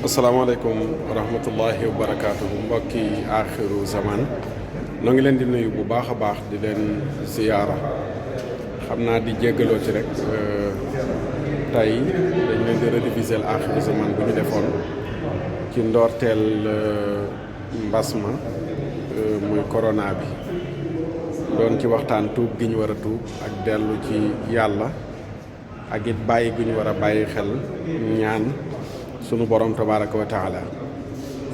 asalaamaaleykum wa rahmatullahi wa barakaatuhu mbokki Axiru Zaman noo ngi leen di nuyu bu baax a baax di leen ziyaara xam naa di jéggaloo ci rek tey dañ leen di rediffuser Axiru Zaman bu ñu defoon ci ndoorteel mbas ma muy corona bi doon ci waxtaan tuub gi ñu war a tuub ak dellu ci yàlla ak it bàyyi gu ñu war a bàyyi xel ñaan sunu borom tabaraka wa taala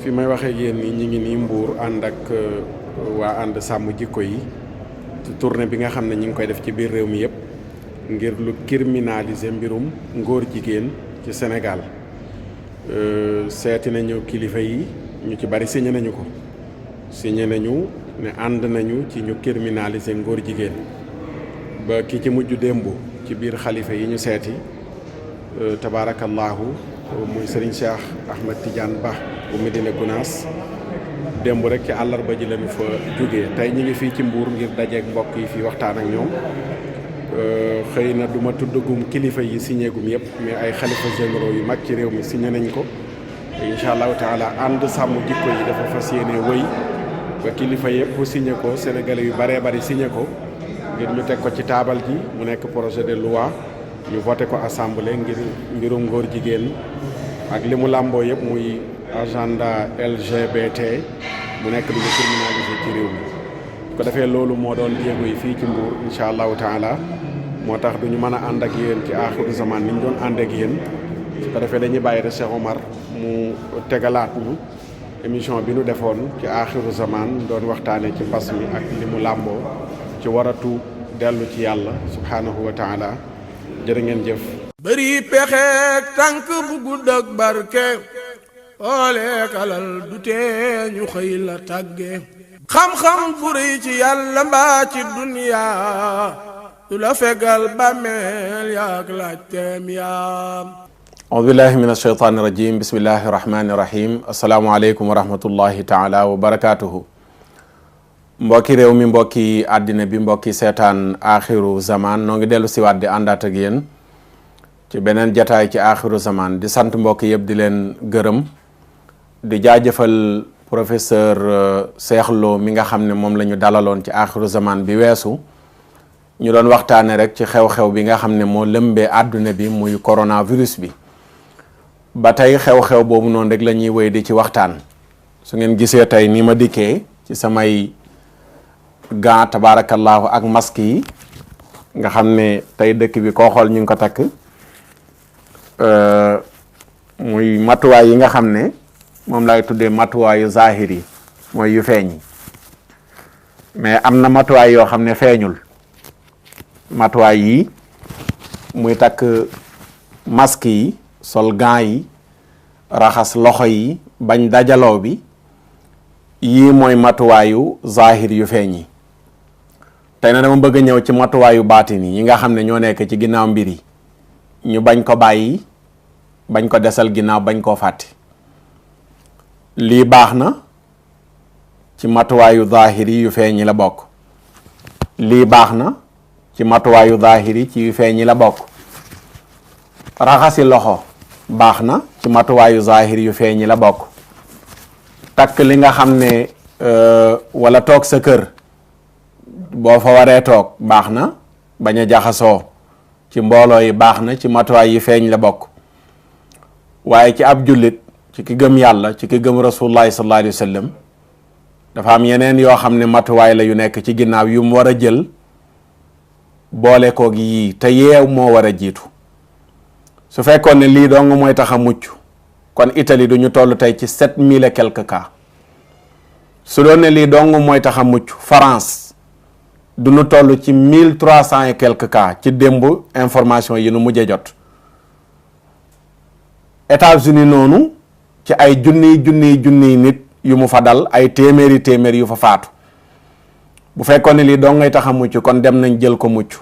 fi may waxee yéen ni ñi ngi nii Mbuur ànd ak waa ànd sàmm jikko yi ci tournée bi nga xam ne ñi ngi koy def ci biir réew mi yëpp ngir lu criminaliser mbirum ngóor jigéen ci Sénégal seeti nañu kilifa yi ñu ci bari signé nañu ko signé nañu ne ànd nañu ci ñu criminaliser ngóor jigéen ba ki ci mujj démb ci biir xalifa yi ñu seeti tabarakallahu muy Serigne Cheikh Ahmed Tidiane Ba bu Medina Gounass démb rek ci àllarba ji lañu fa jógee tey ñi ngi fii ci Mbuur ngir dajeek mbokk yi fii waxtaan ak ñoom xëy na duma tuddagum kilifa yi signé gum yëpp mais ay xalifa généraux yu mag ci réew mi signé nañ ko incha allahu taala ànd sàmm jikko yi dafa fas yéene wëy ba kilifa yëpp signé ko sénégalais yu baree bari signé ko ngir ñu teg ko ci taabal ji mu nekk projet de loi ñu voté ko assemblée ngir mbirum ngóor jigéen ak li mu làmboo yëpp muy agenda LGBT mu nekk lu ñu criminalisé ci réew mi ko defee loolu moo doon jéego yi fii ci Mbuur incha allahu taala moo tax duñu mën a ànd ak yéen ci Axiru Zaman ni ñu doon ànd ak yéen su ko defee dañuy bàyyi rek Cheikh Omar mu tegalaat ñu émission bi nu defoon ci Axiru Zaman doon waxtaane ci mbas mi ak li mu làmboo ci war a tuub dellu ci yàlla subhaanahu wa taala jërë ngeen jëf. bëri pexeek tànk bu gudd ak barke ooleek alal du tee ñu xëy la tàgge xam-xam bu rëy ci yàlla mbaa ci duniyaa du la fegal bàmmeel yaak laajteem yaa. audu billahi min ashaytaani rajim bismillahi rahmaani rahim assalaamu aleykum wa rahmatullahi taala wa barakaatuhu. mbokki réew mi mbokki àddina bi mbokki seetaan Axiru Zaman noo ngi dellu siwaat di àndaat ak yéen ci beneen jataay ci Axiru Zaman di sant mbokki yëpp di leen gërëm di jaajëfal professeur Cheikh Lo mi nga xam ne moom la ñu dalaloon ci Axiru Zaman bi weesu ñu doon waxtaane rek ci xew-xew bi nga xam ne moo lëmbee àdduna bi muy coronavirus bi ba tey xew-xew boobu noonu rek la ñuy wéy di ci waxtaan su ngeen gisee tey ni ma dikkee ci samay gaa tabaarakallaahu ak masque yi nga xam ne tey dëkk bi koo xool ñu ngi ko takk muy matuwaay yi nga xam ne moom lay tuddee matuwaayu zahir yi mooy yu feeñ mais am na matuwaay yoo xam ne feeñul matuwaay yi muy takk masque yi sol gants yi raxas loxo yi bañ dajaloo bi yii mooy matuwaayu zahir yu feeñ yi tey na dama bëgg a ñëw ci matuwaayu baatin yi nga xam ne ñoo nekk ci ginnaaw mbir yi ñu bañ ko bàyyi bañ ko desal ginnaaw bañ koo fàtte lii baax na ci matuwaayu zahir yi yu feeñ yi la bokk lii baax na ci matuwaayu zahir yi ci yu feeñ yi la bokk raxasi loxo baax na ci matuwaayu zahir yu feeñ yi la bokk takk li nga xam ne wala toog sa kër boo fa waree toog baax na bañ a jaxasoo ci mbooloo yi baax na ci matuwaay yi feeñ la bokk waaye ci ab jullit ci ki gëm yàlla ci ki gëm rasulullahi sallallahu alayhi wa sallam dafa am yeneen yoo xam ne matuwaay la yu nekk ci ginnaaw yu mu war a jël boole koog yii te yeew moo war a jiitu su fekkoon ne lii dong mooy tax a mucc kon Italie du ñu toll tey ci 7000 et quelques cas su doon ne lii dong mooy tax a mucc France du ñu toll ci 1300 et quelques cas ci démb information yi nu mujjee jot États-Unis noonu ci ay junniy nit yu mu fa dal ay téeméeri yu fa faatu bu fekkoon ne lii dong ngay tax a mucc kon dem nañ jël ko mucc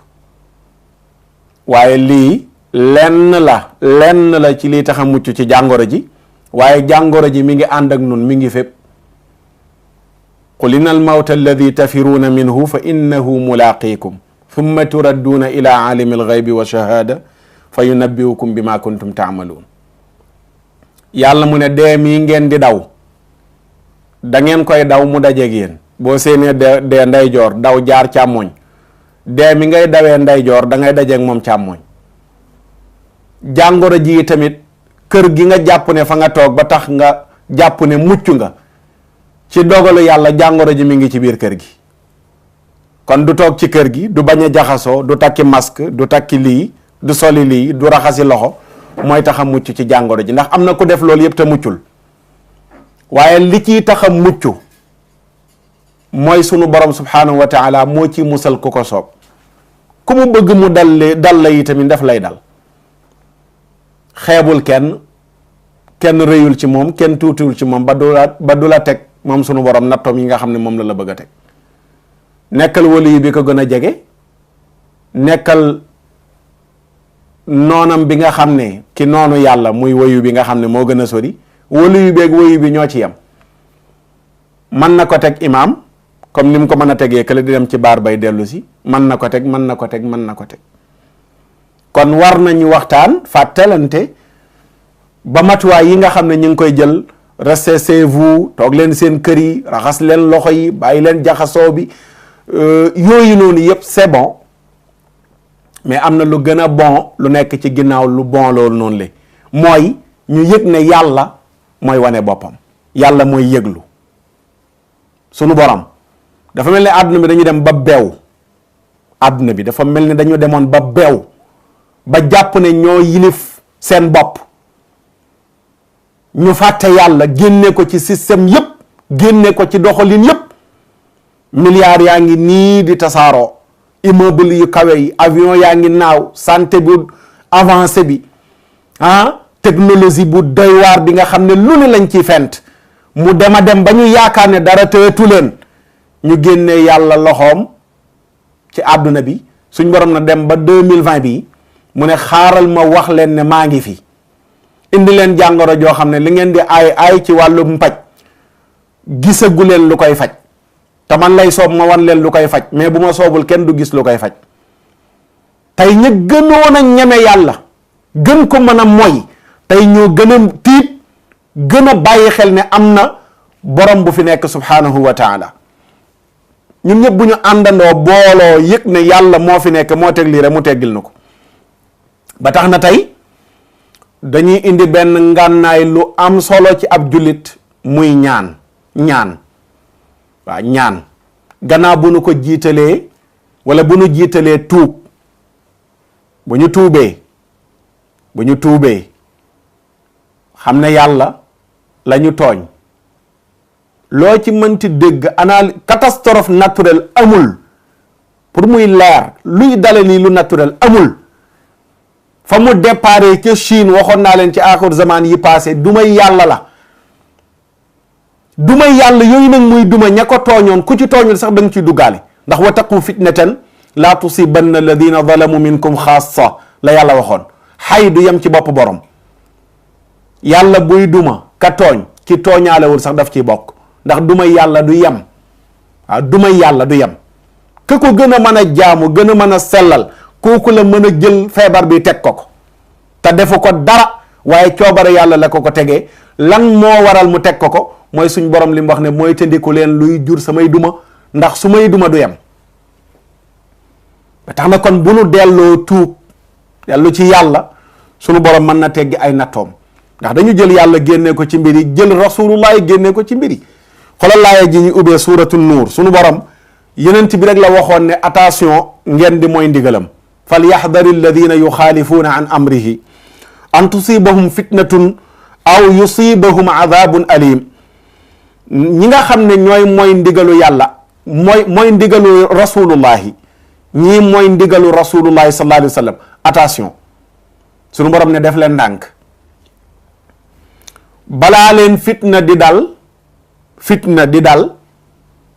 waaye lii lenn la ci lii tax a mucc ci jàngoro ji waaye jàngoro ji mi ngi ànd ak nun mi ngi fépp qul inna al mawta alladi tafiruuna minhu fa innahu mulaqikum thumma turadduuna ila alimi al ghaybi wa shahada fa yunabbiukum bima kuntum taamaluun yàlla mu ne dee mii ngeen di daw da ngeen koy daw mu dajeeg yéen boo séenee dee ndeyjoor daw jaar càmmoñ dee mi ngay dawee ndeyjoor da ngay dajeeg moom càmmoñ. jàngoro ji tamit kër gi nga jàpp ne fa nga toog ba tax nga jàpp ne mucc nga ci dogalu yàlla jàngoro ji mi ngi ci biir kër gi kon du toog ci kër gi du bañ a jaxasoo du takki masque du takki lii du soli lii du raxasi loxo mooy tax a mucc ci jàngoro ji ndax am na ku def loolu yëpp te muccul waaye li ciy tax a mucc mooy sunu borom subhanahu wa taala moo ci musal ku ko soob ku mu bëgg mu dal la yi tamit daf lay dal xeebul kenn rëyul ci moom kenn tuutiwul ci moom ba du la teg moom sunu borom nattoom yi nga xam ne moom la bëgg a teg nekkal wali bi ko gën a jege nekkal noonam bi nga xam ne ki noonu yàlla muy wayu bi nga xam ne moo gën a sori wali beeg wayu bi ñoo ci yem mën na ko teg imaam comme ni mu ko mën a tegee kële di dem ci baar bay dellu si mën na ko teg kon war nañu waxtaan fàttalante ba matuwaay yi nga xam ne ñu ngi koy jël restez chez vous toog leen seen kër yi raxas leen loxo yi bàyyi leen jaxasoo bi yooyu noonu yëpp c'est bon mais am na lu gën a bon lu nekk ci ginnaaw lu bon loolu noonu le mooy ñu yëg ne yàlla mooy wane boppam yàlla mooy yëglu sunu borom dafa mel ni àdduna bi dañu dem ba beew àdduna bi dafa mel ni dañu demoon ba beew ba jàpp ne ñoo yilif seen bopp ñu fàtte yàlla génne ko ci système yépp génne ko ci doxalin yépp milliards yaa ngi nii di tasaaroo immeuble yu kawe yi avion yaa ngi naaw santé bu avancé bi technologie bu doy waar bi nga xam ne lu ne lañ ciy fent mu dem ba ñu yaakaar ne dara tëyetu leen ñu génne yàlla loxoom ci àdduna bi suñ borom na dem ba 2020 bi mu ne xaaral ma wax leen ne maa ngi fi indi leen jàngoro joo xam ne li ngeen di ay ci wàllu mpaj gisagu leen lu koy faj te man lay soob ma wan leen lu koy faj mais bu ma soobul kenn du gis lu koy faj tey ña gënoon a ñeme yàlla gën ko mën a moy tey ñoo gën a tiit gën a bàyyi xel ne am na borom bu fi nekk subhanahu wa taala ñun ñëpp bu ñu àndandoo booloo yëg ne yàlla moo fi nekk moo teg lii rek mu teggil na ko ba tax na tey dañuy indi benn ngànnaay lu am solo ci ab jullit muy ñaan waaw ñaan gannaaw bu nu ko jiitalee wala bu nu jiitalee tuub bu ñu tuubee xam ne yàlla la ñu tooñ loo ci mënti dégg catastrophe naturelle amul pour muy leer luy dale nii lu naturel amul fa mu déparé ca Chine waxoon naa leen ci aaxir zaman yi passé dumay yàlla la dumay yàlla yooyu nag muy duma ña ko tooñoon ku ci tooñul sax da nga ciy duggaale ndax wa taqu fitnatan laa tusibanna alladina zalamu minkum xaassa la yàlla waxoon xay du yem ci bopp borom yàlla buy duma ka tooñ ci tooñaalewul sax daf ciy bokk ndax dumay yàlla du yem waaw dumay yàlla du yem ka ko gën a mën a jaamu gën a mën a sellal kooku la mën a jël feebar bi teg ko te defu ko dara waaye coobare yàlla la ko tegee lan moo waral mu teg ko mooy suñ borom li mu wax ne mooy tëndiku leen luy jur samay duma ndax su may duma du yem ba tax na kon bu nu delloo tuub dellu ci yàlla sunu borom mën na teggi ay nattoom ndax dañu jël yàlla génne ko ci mbiri jël rasulullahi génne ko ci mbiri xoolal laaya ji ñu ubbee suuratu nuur sunu borom yenent bi rek la waxoon ne attention ngeen di mooy ndigalam fal yaxdari alladina yuxaalifuuna an amrihi an tusibahum fitnatun aw yusibahum adabun alim ñi nga xam ne ñooy mooy ndigalu yàlla mooy ndigalu rasulullahi ñii mooy ndigalu rasulullahi sallallahu alayhi wa sallam attention sunu borom ne def leen ndànk balaa leen fitna di dal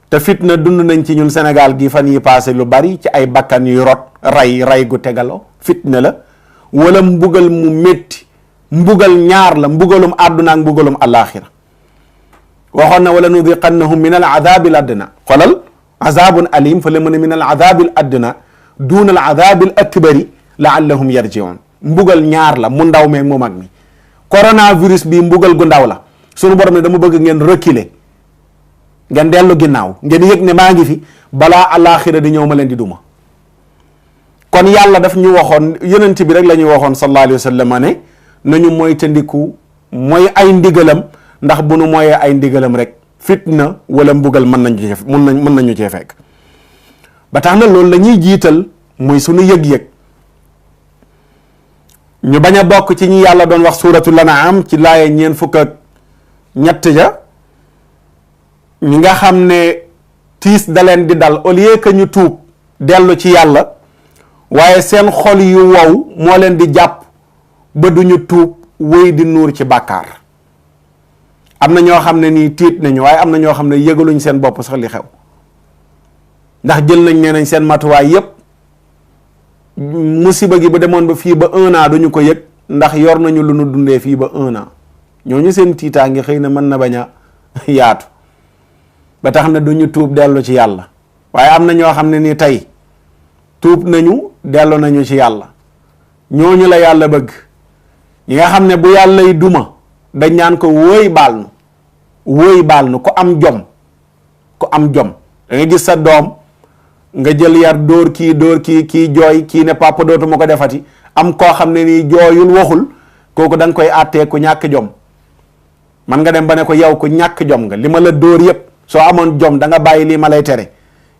te fitna dund nañ ci ñun Sénégal gi fan yi passé lu bari ci ay bakkan yu rot ray gu tegaloo fitna la wala mbugal mu métti mbugal ñaar la mbugalum àdduna ak mbugalum alaxira waxoon na wala nudiqannahum min al adabil adna xolal azabun alim fa la mën a min al adabil adna duna al adabil akbari laallahum yarjiun mbugal ñaar la mu ndaw meeg mu mag mi coronavirus bi mbugal gu ndaw la sunu borom ne dama bëgg ngeen reculer ngeen dellu ginnaaw ngeen yëg ne maa ngi fi balaa alaaxira di ñëw ma leen di duma. kon yàlla daf ñu waxoon yonent bi rek la ñuy waxoon sallallahu alayhi wa sallam ne nañu moytandiku mooy ay ndigalam ndax bu nu mooyee ay ndigalam rek fitna wala mbugal mën nañu cee fekk. ba tax na loolu la ñuy jiital muy sunu yëg-yëg ñu bañ a bokk ci ñi yàlla doon wax suuratul An'aam ci laaye ñeen fukk ak ñett ja ñi nga xam ne tiis da leen di dal au lieu que ñu tuub dellu ci yàlla waaye seen xol yu wow moo leen di jàpp ba duñu tuub wéy di nuur ci bàkkaar. am na ñoo xam ne nii tiit nañu waaye am na ñoo xam ne yëgaluñ seen bopp sax li xew ndax jël nañ nee nañ seen matuwaay yépp musiba gi bu demoon ba fii ba 1 an duñu ko yëg ndax yor nañu lu nu dundee fii ba 1 an ñooñu seen tiitaa ngi xëy na mën na bañ a yaatu ba tax na duñu tuub dellu ci yàlla waaye am na ñoo xam ne nii tey tuub nañu dellu nañu ci yàlla ñooñu la yàlla bëgg ñi nga xam ne bu yàllay duma dañ ñaan ko wóoy baal nu ko am jom da nga gis sa doom nga jël yar dóor kii jooy kii ne papa dootuma ko defati am koo xam ne nii jooyul waxul kooku da nga koy àttee ku ñàkk jom man nga dem ba ne ko yow ku ñàkk jom nga li ma la dóor yépp soo amoon jom da nga bàyyi lii ma lay tere.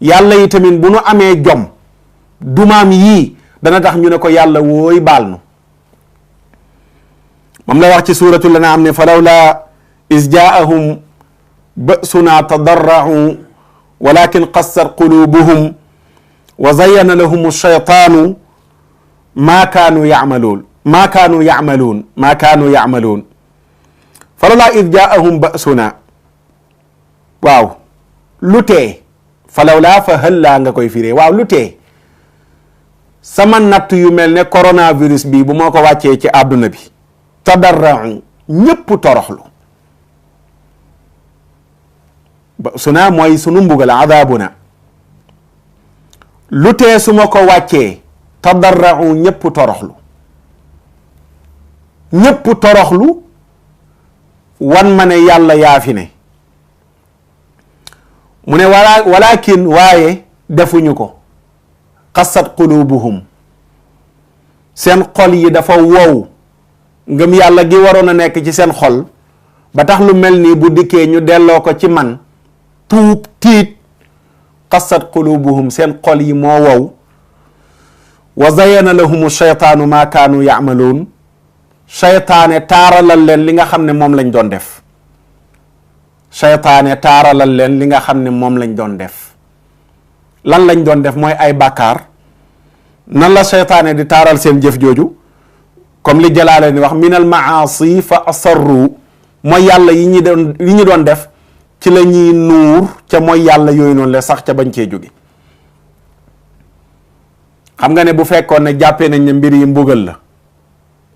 yàlla yi tamit bu nu amee jom dumaam yii dana tax ñu ne ko yàlla wooy baal nu moom la wax ci suuratul An'aam ne falawlaa iz jaa'ahum ba'sunaa tadarra'uu walakin qassat quluubuhum wa zayyana lahum ash-shaytaanu maa kaanuu ya'maluun falawlaa iz jaa'ahum ba'sunaa waaw lu tee falawlaa fa hallaa nga koy firee waaw lu tee sama natt yu mel ne coronavirus bi bu moo ko wàccee ci àdduna bi tadarra'u ñépp toroxlu ba'sunaa mooy sunu mbugal adaabuna lu tee su ma ko wàccee tadarra'u ñépp toroxlu wan ma ne yàlla yaa fi ne mu ne walakin waaye defuñu ko qassat qulubuhum seen xol yi dafa wow ngëm yàlla gi waroon a nekk ci seen xol ba tax lu mel nii bu dikkee ñu delloo ko ci man tuub tiit qassat qulubuhum seen xol yi moo wow wa zayyana lahumu shaytaanu maa kaanu ya'maluun shaytaane taaralal leen li nga xam ne moom lañ doon def lan lañ doon def mooy ay bàkkaar nan la shaytaane di taaral seen jëf jooju comme li Jalaale ni wax minal maasi fa asarru mooy yàlla yi ñu doon def ci la ñuy nuur ca mooy yàlla yooyu noonu la sax ca bañ cee jóge xam nga ne bu fekkoon ne jàppee nañ ne mbir yi mbugal la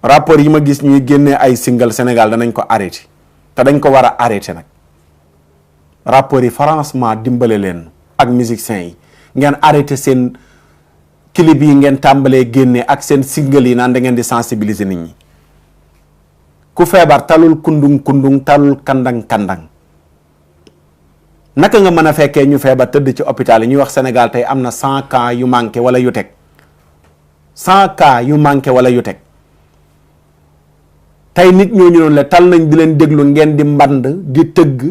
rapport yi ma gis ñuy génnee ay single Sénégal danañ ko arrêté te dañ ko war a arrêté nag rapport yi franchement dimbale leen ak musiciens yi ngeen arrêté seen clip yi ngeen tàmbalee génne ak seen single yi naan da ngeen di sensibiliser nit ñi ku feebar talul kundung talul kandang naka nga mën a fekkee ñu feebar tëdd ci hôpital yi ñuy wax Sénégal tey am na 100 cas yu manqué wala yu teg 100 cas yu manqué wala yu teg tey nit ñooñu noonu la tal nañ di leen déglu ngeen di mband di tëgg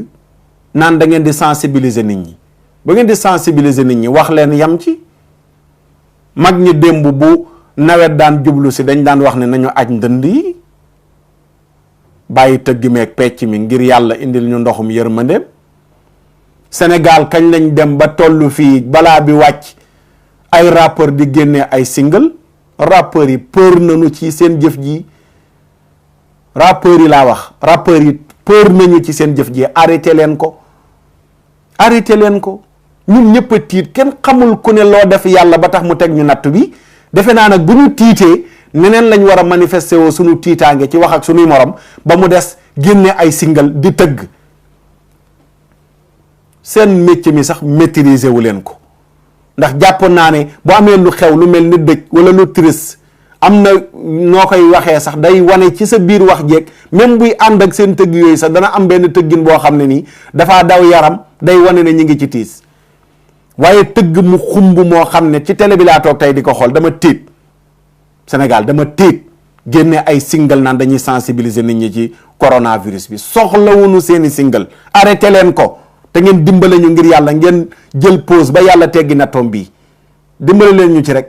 naan da ngeen di sensibiliser nit ñi ba ngeen di sensibiliser nit ñi wax leen yam ci mag ñi démb bu nawet daan jublu si dañ daan wax ne nañu aj ndënd yi bàyyi tëgg meeg pecc mi ngir yàlla indil ñu ndoxum yërmandeem Sénégal kañ lañ dem ba tollu fii balaa bi wàcc ay rappeur di génne ay single rappeurs yi peur nañu ci seen jëf ji rappeurs yi laa wax rappeurs yi peur nañu ci seen jëf ji arrêté leen ko ñun ñëpp a tiit kenn xamul ku ne loo def yàlla ba tax mu teg ñu natt bi defe naa nag bu ñu tiitee neneen lañ war a manifester woo suñu tiitaange ci wax ak suñuy morom ba mu des génne ay single di tëgg seen métier mi sax maîtriser wu leen ko ndax jàpp naa ne bu amee lu xew lu mel ni dëj wala lu triste am na noo koy waxee sax day wane ci sa biir wax jeeg même buy ànd ak seen tëgg yooyu sax dana am benn tëggin boo xam ne nii dafaa daw yaram day wane ne ñu ngi ci tiis waaye tëgg mu xumb moo xam ne ci télé bi laa toog tey di ko xool dama tiit Sénégal dama tiit génne ay single naan dañuy sensibiliser nit ñi ci coronavirus bi soxlawuñu seeni single arrêté leen ko te ngeen dimbale ñu ngir yàlla ngeen jël pause ba yàlla teggi nattoom bii dimbale leen ñu ci rek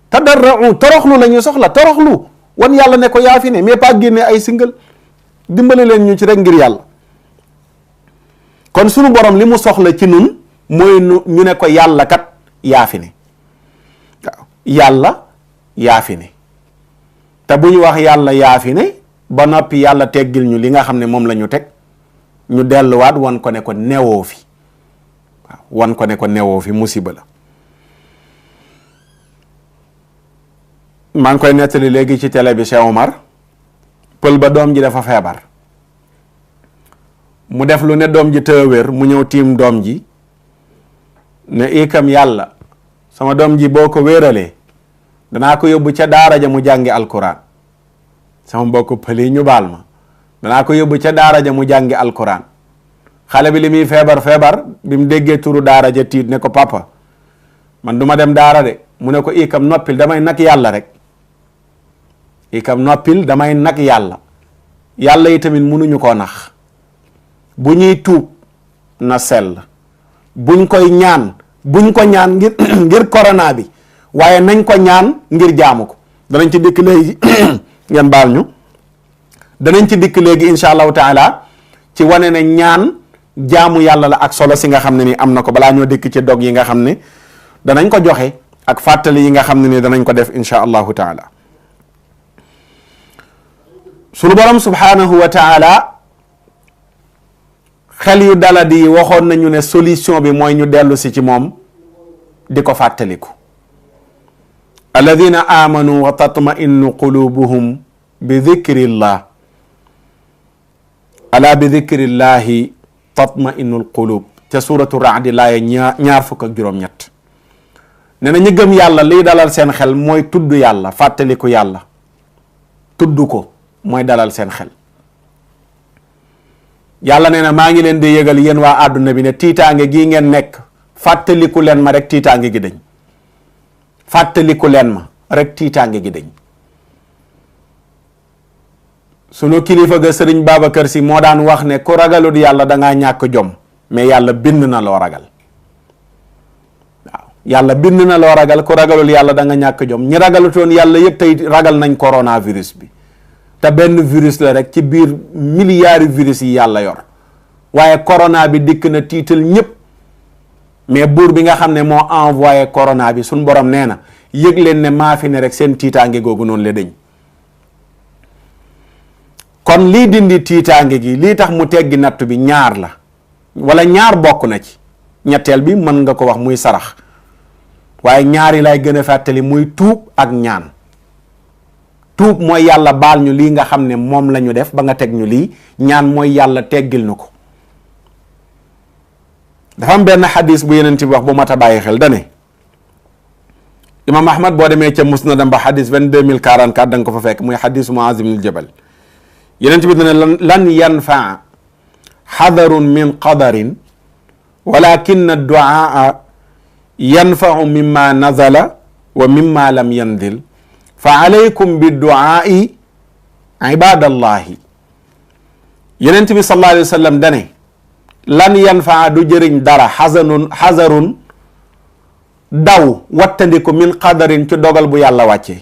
tadarra'u toroxlu la ñu soxla toroxlu wan yàlla ne ko yaa fi ne mais pas génne ay single dimbale leen ñu ci rek ngir yàlla kon sunu borom li mu soxla ci nun mooy ñu ne ko yàlla kat yaa fi ne waaw yàlla yaa fi ne te bu ñu wax yàlla yaa fi ne ba noppi yàlla teggil ñu li nga xam ne moom la ñu teg ñu delluwaat wan ko ne ko newoo fi waaw wan ko ne ko newoo fi musiba la maa ngi koy nettali léegi ci télé bi Cheikh Omar pël ba doom ji dafa feebar mu def lu ne doom ji tëwér mu ñëw tiim doom ji ne ikam yàlla sama doom ji boo ko wéeralee danaa ko yóbbu ca daara ja mu jàngi alquran sama mbokk pël yi ñu baal ma danaa ko yóbbu ca daara ja mu jàngi alquran xale bi li muy feebar bi mu déggee turu daara ja tiit ne ko papa man duma dem daara de mu ne ko ikam noppil damay nag yàlla rek ikam noppil damay nag yàlla yàlla yi tamit munuñu koo nax bu ñuy tuub na sell buñ koy ñaan buñ ko ñaan ngir corona bi waaye nañ ko ñaan ngir jaamu ko danañ ci dikk léegi ngeen baal ñu danañ ci dikk léegi insha allahu taala ci wane ne ñaan jaamu yàlla la ak solo si nga xam ne ni am na ko balaa ñoo dikk ci dog yi nga xam ne danañ ko joxe ak fàttali yi nga xam ne ni danañ ko def insha allahu taala sunu borom subhanahu wa taala xel yu daladi yi waxoon nañu ne solution bi mooy ñu dellu si ci moom di ko fàttaliku alladina amanu wa tatma'innu qulubuhum bi dhikrillah ala bi dhikrillahi tatma'innul qulub ca suratu raadi laaya ñaar fukk ak juróom-ñett ne na ñu gëm yàlla liy dalal seen xel mooy tudd yàlla fàttaliku yàlla tudd ko mooy dalal seen xel yàlla nee na maa ngi leen di yëgal yéen waa àdduna bi ne tiitaange gii ngeen nekk fàttaliku leen ma rek tiitaange gi dañ fàttaliku leen ma rek tiitaange gi dañ sunu kilifa ga sëriñ Babacar Si moo daan wax ne ku ragalut yàlla dangaa ñàkk jom mais yàlla bind na loo ragal waaw yàlla bind na loo ragal ku ragalul yàlla da nga ñàkk jom ñi ragalutoon yàlla yëpp tey ragal nañ coronavirus bi te benn virus la rek ci biir milliards virus yi yàlla yor waaye corona bi dikk na tiital ñëpp mais buur bi nga xam ne moo envoyé corona bi suñ borom nee na yëg leen ne maa fi ne rek seen tiitaange googu noonu la dañ kon lii dindi tiitaange gi lii tax mu teggi nattu bi ñaar la wala ñaar bokk na ci ñetteel bi mën nga ko wax muy sarax waaye ñaari lay gën a fàttali muy tuub ak ñaan tuub mooy yàlla baal ñu lii nga xam ne moom la ñu def ba nga teg ñu lii ñaan mooy yàlla teggil ñu ko dafa am benn xadis bu yeneen ci wax bu mat a bàyyi xel dane imam ahmad boo demee ca musnadam ba xadis 22044 da nga ko fa fekk muy xadisu Muaz ibn Jabal yeneen bi dane lan yanfaa xadarun min qadarin walakin adduaa yanfau mimma nazala wa mimma lam yanzil fa alaykum bidduaai ibadallahi yeneen bi sallallahu alayhi wa sallam dane lan yanfaa du jëriñ dara xasarun daw wattandiku min qadarin ci dogal bu yàlla wàccee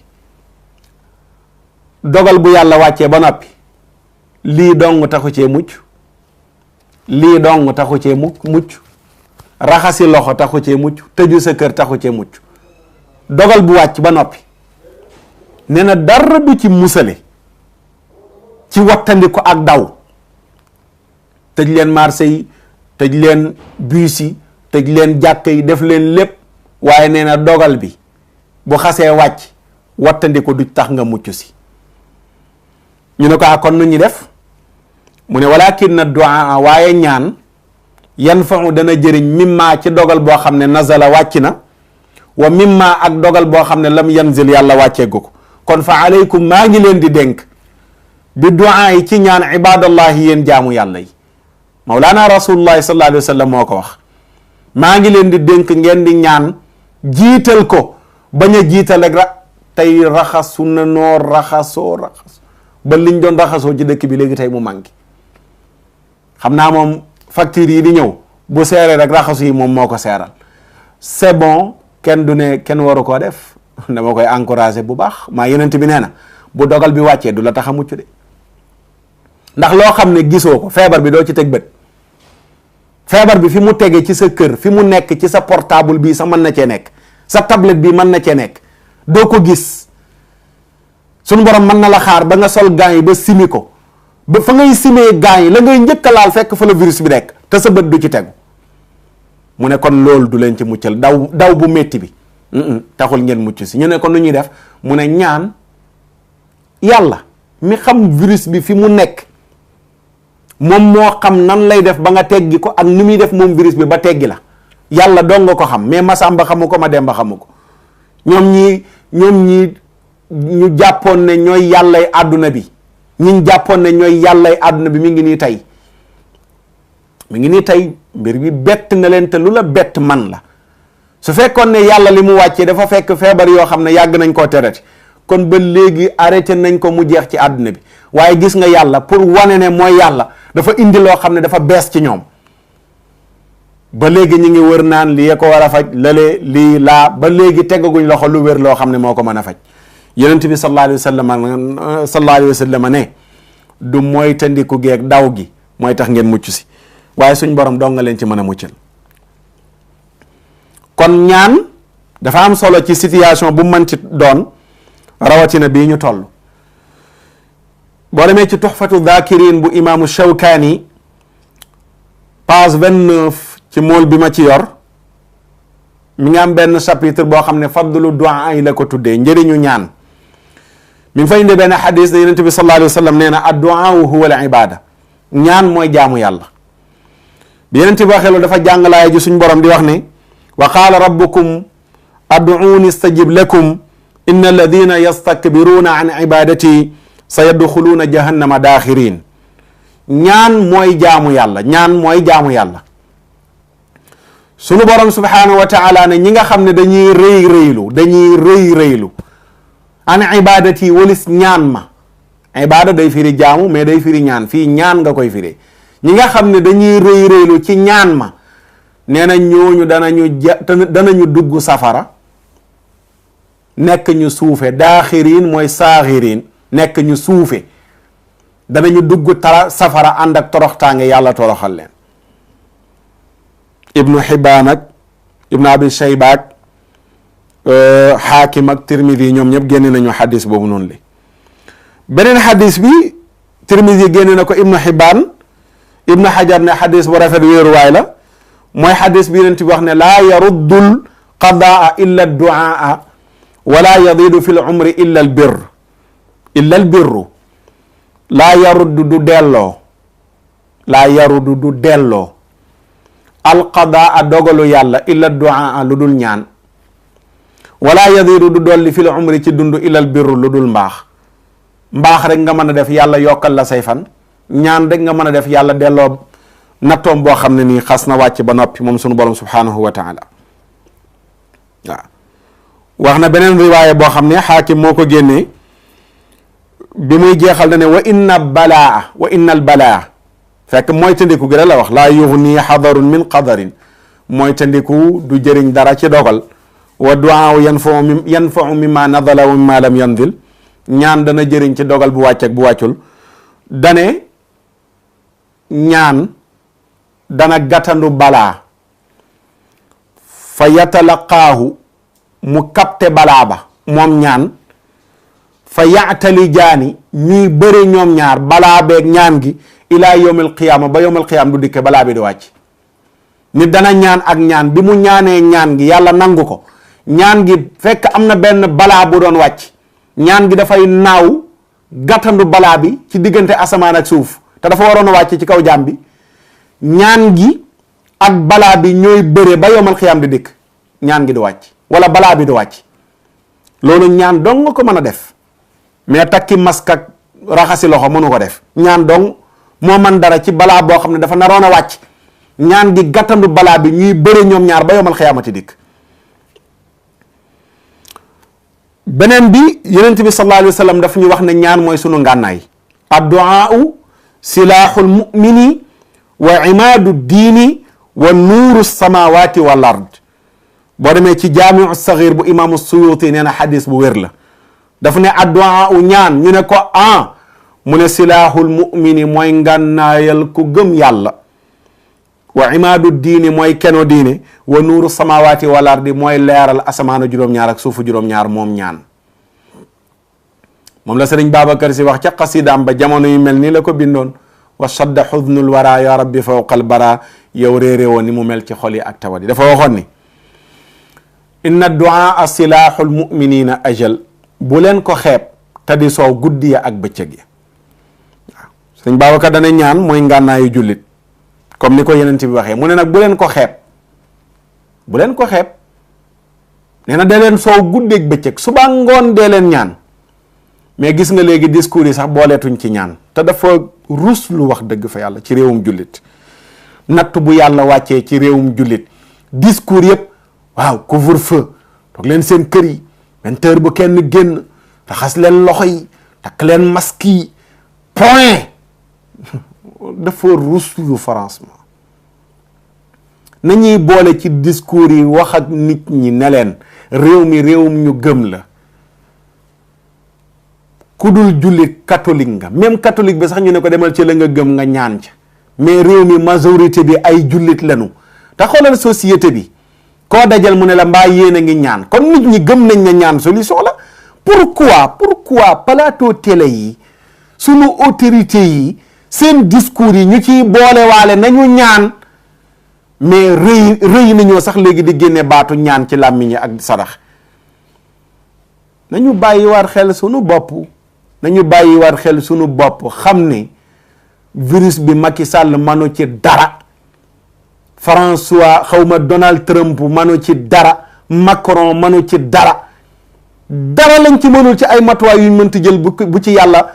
dogal bu yàlla wàccee ba noppi lii dong taxu cee mucc lii dong taxu cee mucc raxasi loxo taxu cee mucc tëju sa kër taxu cee mucc dogal bu wàcc ba noppi nee na dara du ci musale ci wattandiku ak daw tëj leen marché yi tëj leen bus yi tëj leen jàkk yi def leen lépp waaye nee na dogal bi bu xasee wàcc wattandiku du tax nga mucc si ñu ne ko kon nu ñu def mu ne walakin du'a waaye ñaan yanfa'u dana jëriñ mimma ci dogal boo xam ne nazala wàcc na wa mimma ak dogal boo xam ne lam yanzil yàlla wàcceegu ko kon fa alaykum maa ngi leen di dénk bi duaa yi ci ñaan ibadallahi yéen jaamu yàlla yi. Mawlaana rasulullahi sallallahu alayhi wa sallam moo ko wax maa ngi leen di dénk ngeen di ñaan jiital ko bañ a jiital rek tey raxasu na noo raxasoo ba liñ doon raxasoo ci dëkk bi léegi tey mu manqué xam naa moom facture yi di ñëw bu seeree rek raxasu yi moom moo ko seeral c'est bon kenn du ne kenn waru koo def dama koy encourager bu baax maa yenent bi nee na bu dogal bi wàccee du la tax a mucc de ndax loo xam ne gisoo ko feebar bi doo ci teg bët feebar bi fi mu tege ci sa kër fi mu nekk ci sa portable bii sax mën na cee nekk sa tablette bii mën na cee nekk doo ko gis suñu borom mën na la xaar ba nga sol gants yi ba simi ko ba fa ngay simee gants yi la ngay njëkk a laal fekk fa la virus bi nekk te sa bët du ci tegu mu ne kon loolu du leen ci muccal daw bu métti bi taxul ngeen mucc si ñu ne kon lu ñuy def mu ne ñaan yàlla mi xam virus bi fi mu nekk moom moo xam nan lay def ba nga teggi ko ak ni muy def moom virus bi ba teggi la yàlla dong nga ko xam mais Masamba xamu ko ma Demba xamu ko ñoom ñi ñu jàppoon ne ñooy yàllay àdduna bi ñi jàppoon ne ñooy yàllay àdduna bi mi ngi nii tey mbir bi bett na leen te lu la bett man la su fekkoon ne yàlla li mu wàccee dafa fekk feebar yoo xam ne yàgg nañ koo tereti kon ba léegi arrêté nañ ko mu jeex ci àdduna bi waaye gis nga yàlla pour wane ne mooy yàlla dafa indi loo xam ne dafa bees ci ñoom ba léegi ñu ngi wër naan lii ko war a faj lale lii laa ba léegi teggaguñ loxo lu wér loo xam ne moo ko mën a faj yonent bi sallallahu alayhi wa sallam ne du mooy tandiku geeg daw gi mooy tax ngeen mucc si waaye suñ borom dong nga leen ci mën a muccal kon ñaan dafa am solo ci situation bu mën ci doon rawatina bii ñu toll boo demee ci tuxfatu dhakirin bu imaamu Shawkaani page 29 ci mool bi ma ci yor mi ngi am benn chapitre boo xam ne fadlu du'a yi la ko tuddee njëriñu ñaan mi ngi fay indi benn xadis ne yonent bi sallallahu alayhi wa sallam nee na ad-du'a huwa al-ibada ñaan mooy jaamu yàlla bi yonent bi waxee loolu dafa jàngalaay ji suñ borom di wax ne wa qaala rabbukum ad'uuni astajib lakum inna alladina yastakbiruna an ibadati sa yadxuluuna jahannama daaxirin ñaan mooy jaamu yàlla ñaan mooy jaamu yàlla sunu borom subhanahu wa taala ne ñi nga xam ne dañuy rëy rëylu an ibadati walis ñaan ma ibada day firi jaamu mais day firi ñaan fii ñaan nga koy firi ñi nga xam ne dañuy rëylu ci ñaan ma nee na ñooñu danañu dugg safara nekk ñu suufe daaxirin mooy saaxirin nekk ñu suufe danañu dugg safara ànd ak toroxtaange yàlla toroxal leen ibnu Hibbaan ak ibnu Abi Shayba ak Xaakim ak Tirmidi ñoom ñëpp génne nañu xadis boobu noonu li beneen xadis bi Tirmidi génne na ko ibnu Hibbaan ibnu Hajar ne xadis bu rafet wéeruwaay la mooy xadis bi yonent bi wax ne laa yaruddul qadaa illa duaa wala yadidu fi l umri illa al birru laa yaruddu du delloo alqadaa dogalu yàlla illa duaa lu dul ñaan wala yadidu du dolli fi l umri ci dund illa al birru lu dul mbaax rek nga mën a def yàlla yokkal la say fan ñaan rek nga mën a def yàlla delloo nattoom boo xam ne nii xas na wàcc ba noppi moom sunu borom subhanahu wa taala waaw wax na beneen riwaaya boo xam ne Xaakim moo ko génnee bi muy jeexal na ne wa inna al balaa fekk mooy tandiku gi la wax laa yughni xadarun min qadarin mooy tandiku du jëriñ dara ci dogal wa duaa yanfau mimma nadala wa mimma lam yandil ñaan dana jëriñ ci dogal bu wàcc ak bu wàccul dane ñaan dana gàttandu balaa fa yatalaqaahu mu kapte balaa ba moom ñaan fa yaatali jaani ñuy bëri ñoom ñaar balaa beeg ñaan gi ilaa yawmil qiyaama ba yawmil qiyaama du dikke balaa bi di wàcc nit dana ñaan ak ñaan bi mu ñaanee ñaan gi yàlla nangu ko ñaan gi fekk am na benn balaa bu doon wàcc ñaan gi dafay naaw gàttandu balaa bi ci diggante asamaan ak suuf te dafa waroon a wàcc ci kaw jaam bi ñaan gi ak balaa bi ñooy bëre ba yawmal qiyaama di dikk ñaan gi du wàcc wala balaa bi du wàcc loolu ñaan dong nga ko mën a def mais takki masque ak raxasi loxo mënu ko def. ñaan dong moo man dara ci balaa boo xam ne dafa naroon a wàcc ñaan gi gàttandu balaa bi ñuy bëre ñoom ñaar ba yomal xiyaamati dikk. beneen bi yonent bi sallallahu alayhi wa sallam daf ñu wax ne ñaan mooy sunu ngànnaay. adduaau silaaxul mumini wa imaadu diini wa nuuru samawati wal ard. boo demee ci jaamiu saxiir bu imaamu suyuti nee na xadis bu wér la. daf ne adduaau ñaan ñu ne ko mu ne silaaxul mumini mooy ngànnaayal ku gëm yàlla. wa imaadu diini mooy keno diine. wa nuuru samawati wal ardi mooy leeral asamaanu juróom-ñaar ak suufu juróom-ñaar moom ñaan. moom la sëriñ Babacar Si wax ca xasidaam ba jamono yu mel nii la ko bindoon. wa shadda xudnul wara ya rabbi fawqal bara yow réeré woon ni mu mel ci xol yi ak tawat yi dafa waxoon ni inna duaa silaaxul muminina ajal bu leen ko xeeb te di soow guddi ya ak bëccëg ya. waaw sëriñ Babacar dana ñaan mooy ngànnaayu jullit comme ni ko yeneen bi waxee mu ne nag bu leen ko xeeb bu leen ko xeeb nee na da leen soow guddeeg bëccëg suba ngoon dee leen ñaan. mais gis nga léegi discours yi sax booleetuñ ci ñaan te dafa rus lu wax dëgg fa yàlla ci réewum jullit natt bu yàlla wàccee ci réewum jullit discours yëpp waaw couvre-feu toog leen seen kër yi 20 heures bu kenn génn raxas leen loxo yi takk leen masque yi point dafa rus lu franchement nañuy boole ci discours yi wax ak nit ñi ne leen réew mi réewum ñu gëm la. ku dul jullit catholique nga même catholique bi sax ñu ne ko demal ci la nga gëm nga ñaan ca mais réew mi majorité bi ay jullit lañu te xoolal société bi koo dajal mu ne la mbaa yéen a ngi ñaan kon nit ñi gëm nañ ne ñaan solution la. pourquoi plateau télé yi sunu autorité yi seen discours yi ñu ciy boolewaale nañu ñaan mais rëy nañoo sax léegi di génne baatu ñaan ci làmmiñ yi ak sarax. nañu bàyyi war xel sunu bopp. nañu bàyyi war xel sunu bopp xam ne virus bi Macky Sall manu ci dara François xawma Donald Trump manu ci dara Macron manu ci dara lañ ci mënul ci ay matuwaay yuñ mënti jël bu ci yàlla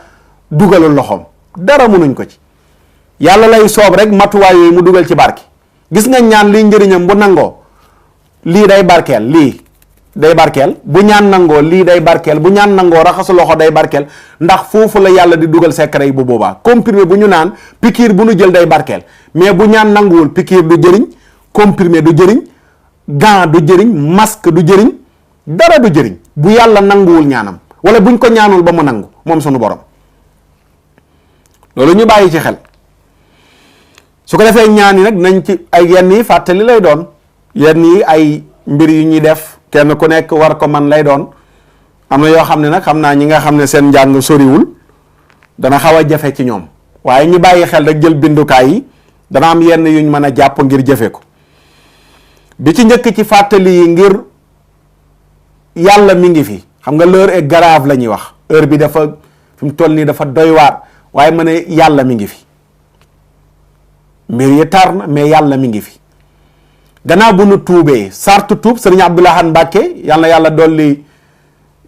dugalul loxoom dara mënuñ ko ci yàlla lay soob rek matuwaay yooyu mu dugal ci barke. gis nga ñaan liy njëriñam bu nangoo lii day barkeel lii day barkeel bu ñaan nangoo lii day barkeel bu ñaan nangoo raxasu loxo day barkeel ndax foofu la yàlla di dugal secret yi bu boobaa comprimé bu ñu naan piqûre bu ñu jël day barkeel mais bu ñaan nanguwul piqûre du jëriñ comprimé du jëriñ gant du jëriñ masque du jëriñ dara du jëriñ bu yàlla nanguwul ñaanam wala buñ ko ñaanul ba mu nangu moom sunu borom loolu ñu bàyyi ci xel su ko defee ñaan yi nag nañ ci ay yenn yi fàttali lay doon yenn yi ay mbir yu ñuy def kenn ku nekk war ko man lay doon am na yoo xam ne nag xam naa ñi nga xam ne seen njàng soriwul dana xaw a jafe ci ñoom waaye ñu bàyyi xel rek jël bindukaay yi dana am yenn yuñ mën a jàpp ngir jëfe ko bi ci njëkk ci fàttali yi ngir yàlla mi ngi fi xam nga l'heure est grave la ñuy wax heure bi dafa fi mu toll nii dafa doy waar waaye ma ne yàlla mi ngi fi mbir yi tar na mais yàlla mi ngi fi gannaaw bu nu tuubee sartu tuub sëriñ Abdou Lahad Mbàkke yàlla yàlla dolli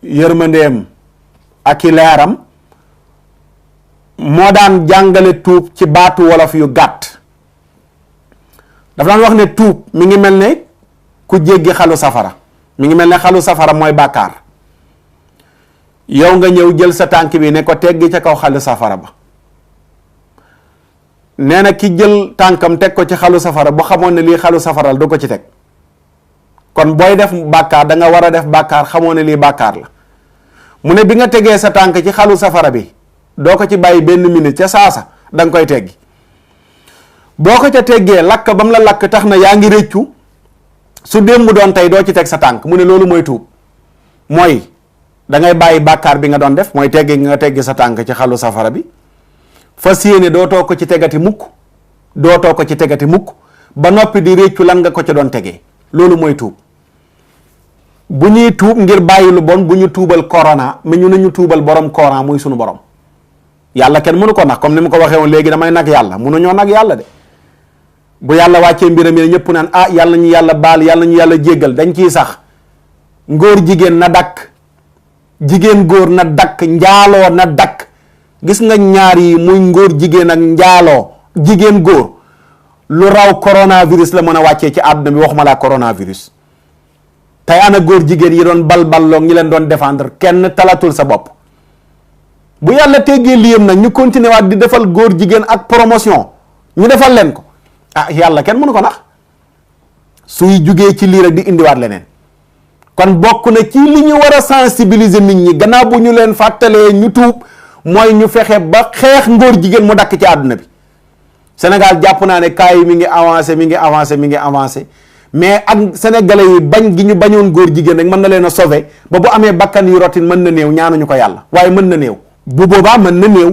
yërmandeem ak i leeram moo daan jàngale tuub ci baatu wolof yu gàtt dafa daan wax ne tuub mi ngi mel ne ku jéggi xalu safara mi ngi mel ne xalu safara mooy bàkkaar yow nga ñëw jël sa tànk bi ne ko teggi ca kaw xalu safara ba nee na ki jël tànkam teg ko ci xalu safara bu xamoon ne lii xalu safaral du ko ci teg kon booy def bàkkaar da nga war a def bàkkaar xamoo ne lii bàkkaar la mu ne bi nga tegee sa tànk ci xalu safara bi doo ko ci bàyyi benn minute ca saasa da nga koy teggi boo ko ca teggee lakk ba mu la lakk tax na yaa ngi rëccu su démb doon tey doo ci teg sa tànk mu ne loolu mooy tuub mooy da ngay bàyyi bàkkaar bi nga doon def mooy teggi nga teggi sa tànk ci xalu safara bi fas yéene dootoo ko ci tegati mukk ba noppi di réccu lan nga ko ci doon tegee loolu mooy tuub bu ñuy tuub ngir bàyyi lu bon bu ñu tuubal corona mais ñu nañu tuubal borom corona muy sunu borom yàlla kenn mënu ko nag comme ni ma ko waxee woon léegi damay nag yàlla mënuñoo nag yàlla de bu yàlla wàccee mbiram yi ñëpp naan yàlla ñu yàlla baal yàlla ñu yàlla jéggal dañ ciy sax ngóor jigéen na dakk jigéen góor na dakk, njaaloo na dakk. gis nga ñaar yi muy ngóor jigéen ak njaaloo jigéen góor lu raw coronavirus la mën a wàccee ci àdduna bi, waxuma laa coronavirus. tey ana góor jigéen yi doon balbaloo ñi leen doon défendre, kenn talatul sa bopp. bu yàlla teggee liyam nag ñu continuer waat di defal góor jigéen ak promotion ñu defal leen ko, yàlla kenn mënu ko nax. suy jugee ci lii rek di indiwaat leneen. kon bokk na ci li ñu war a sensibiliser nit ñi gannaaw bu ñu leen fàttalee ñu tuub, mooy ñu fexe ba xeex ngóor jigéen mu dakk ci àdduna bi. Sénégal jàpp naa ne cas yi mi ngi avancé mi ngi avancé mais ak sénégalais yi bañ gi ñu bañoon góor jigéen rek mën na leen a sauver ba bu amee bakkan yu rotin mën na néew, ñaanuñu ko yàlla, waaye mën na néew. bu boobaa mën na néew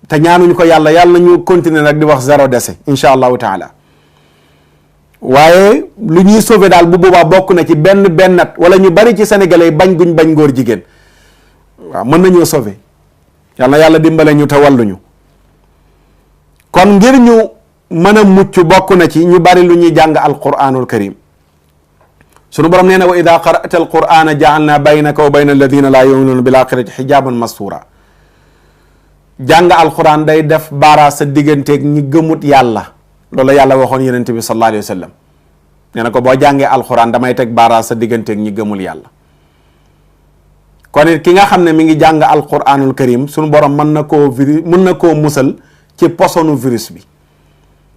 te ñaanuñu ko yàlla, yàlla ñu continuer nag di wax zéro décès incha allahu taala. waaye lu ñuy sauver daal bu boobaa bokk na ci bennat wala ñu bari ci sénégalais yi bañ guñ bañ góor jigéen, waaw mën nañoo sauver. yàlla yàlla dimbale ñu te walluñu. kon ngir ñu mën a mucc bokk na ci ñu bari lu ñuy jàng alquranul karim. sunu borom nee na wa ida qara'ta alqurana ja'alna baynaka wa bayna alladina la yu'minuna bil akhirati hijaban mastura. jàng alquran day def baara sa digganteeg ñi gëmut yàlla. loolu yàlla waxoon yonent bi sallallahu alayhi wa sallam nee na ko boo jàngee alquran damay teg baara sa digganteeg ñi gëmul yàlla. kon it ki nga xam ne mi ngi jàng alquranul karim sunu borom mën na koo musal ci posonu virus bi.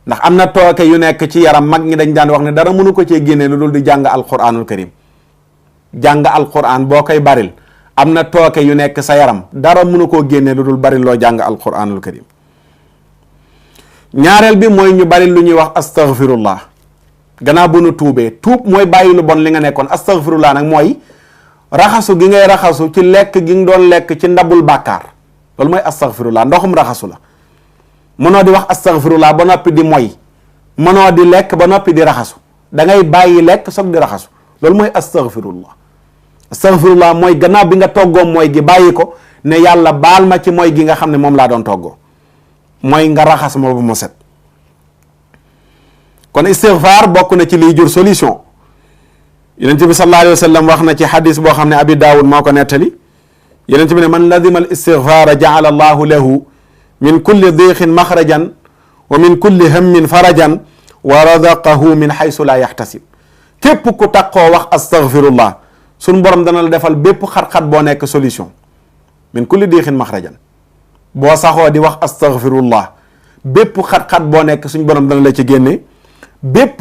ndax am na tooke yu nekk ci yaram, mag ñi dañ daan wax ne dara mënu ko cee génnee lu dul di jàng alquranul karim. jàng alquran boo koy baril am na tooke yu nekk sa yaram, dara mënu koo génnee lu dul baril loo jàng alquranul karim. ñaareel bi mooy ñu bari lu ñuy wax astaghfirullah gannaaw bu nu tuubee. tuub mooy bàyyi lu bon li nga nekkoon. astaghfirullah nag mooy raxasu gi ngay raxasu ci lekk gi nga doon lekk ci ndabul bàkkaar, loolu mooy astaghfirullah, ndoxum raxasu la. mënoo di wax astaghfirullah ba noppi di moy, mënoo di lekk ba noppi di raxasu, da ngay bàyyi lekk soog di raxasu, loolu mooy astaghfirullah. astaghfirullah mooy gannaaw bi nga toggoo mooy gi bàyyi ko ne yàlla baal ma ci mooy gi nga xam ne moom laa doon toggoo, mooy nga raxas ma ba mu set. kon istighfar bokk na ci liy jur solution. yonent bi sallallahu alayhi wa sallam wax na ci xadis boo xam ne abi daawud moo ko nettali. yonent bi ne man ladima al istighfara jaala allahu lahu min kulli diixin maxrajan wa min kulli hammin farajan wa razaqahu min xaysu laa yaxtasib. képp ku takkoo wax astaghfirullah suñ borom dana la defal bépp xat-xat boo nekk solution. min kulli diixin maxrajan, boo saxoo di wax astaghfirullah bépp xat-xat boo nekk suñ borom dana la ci génne. bépp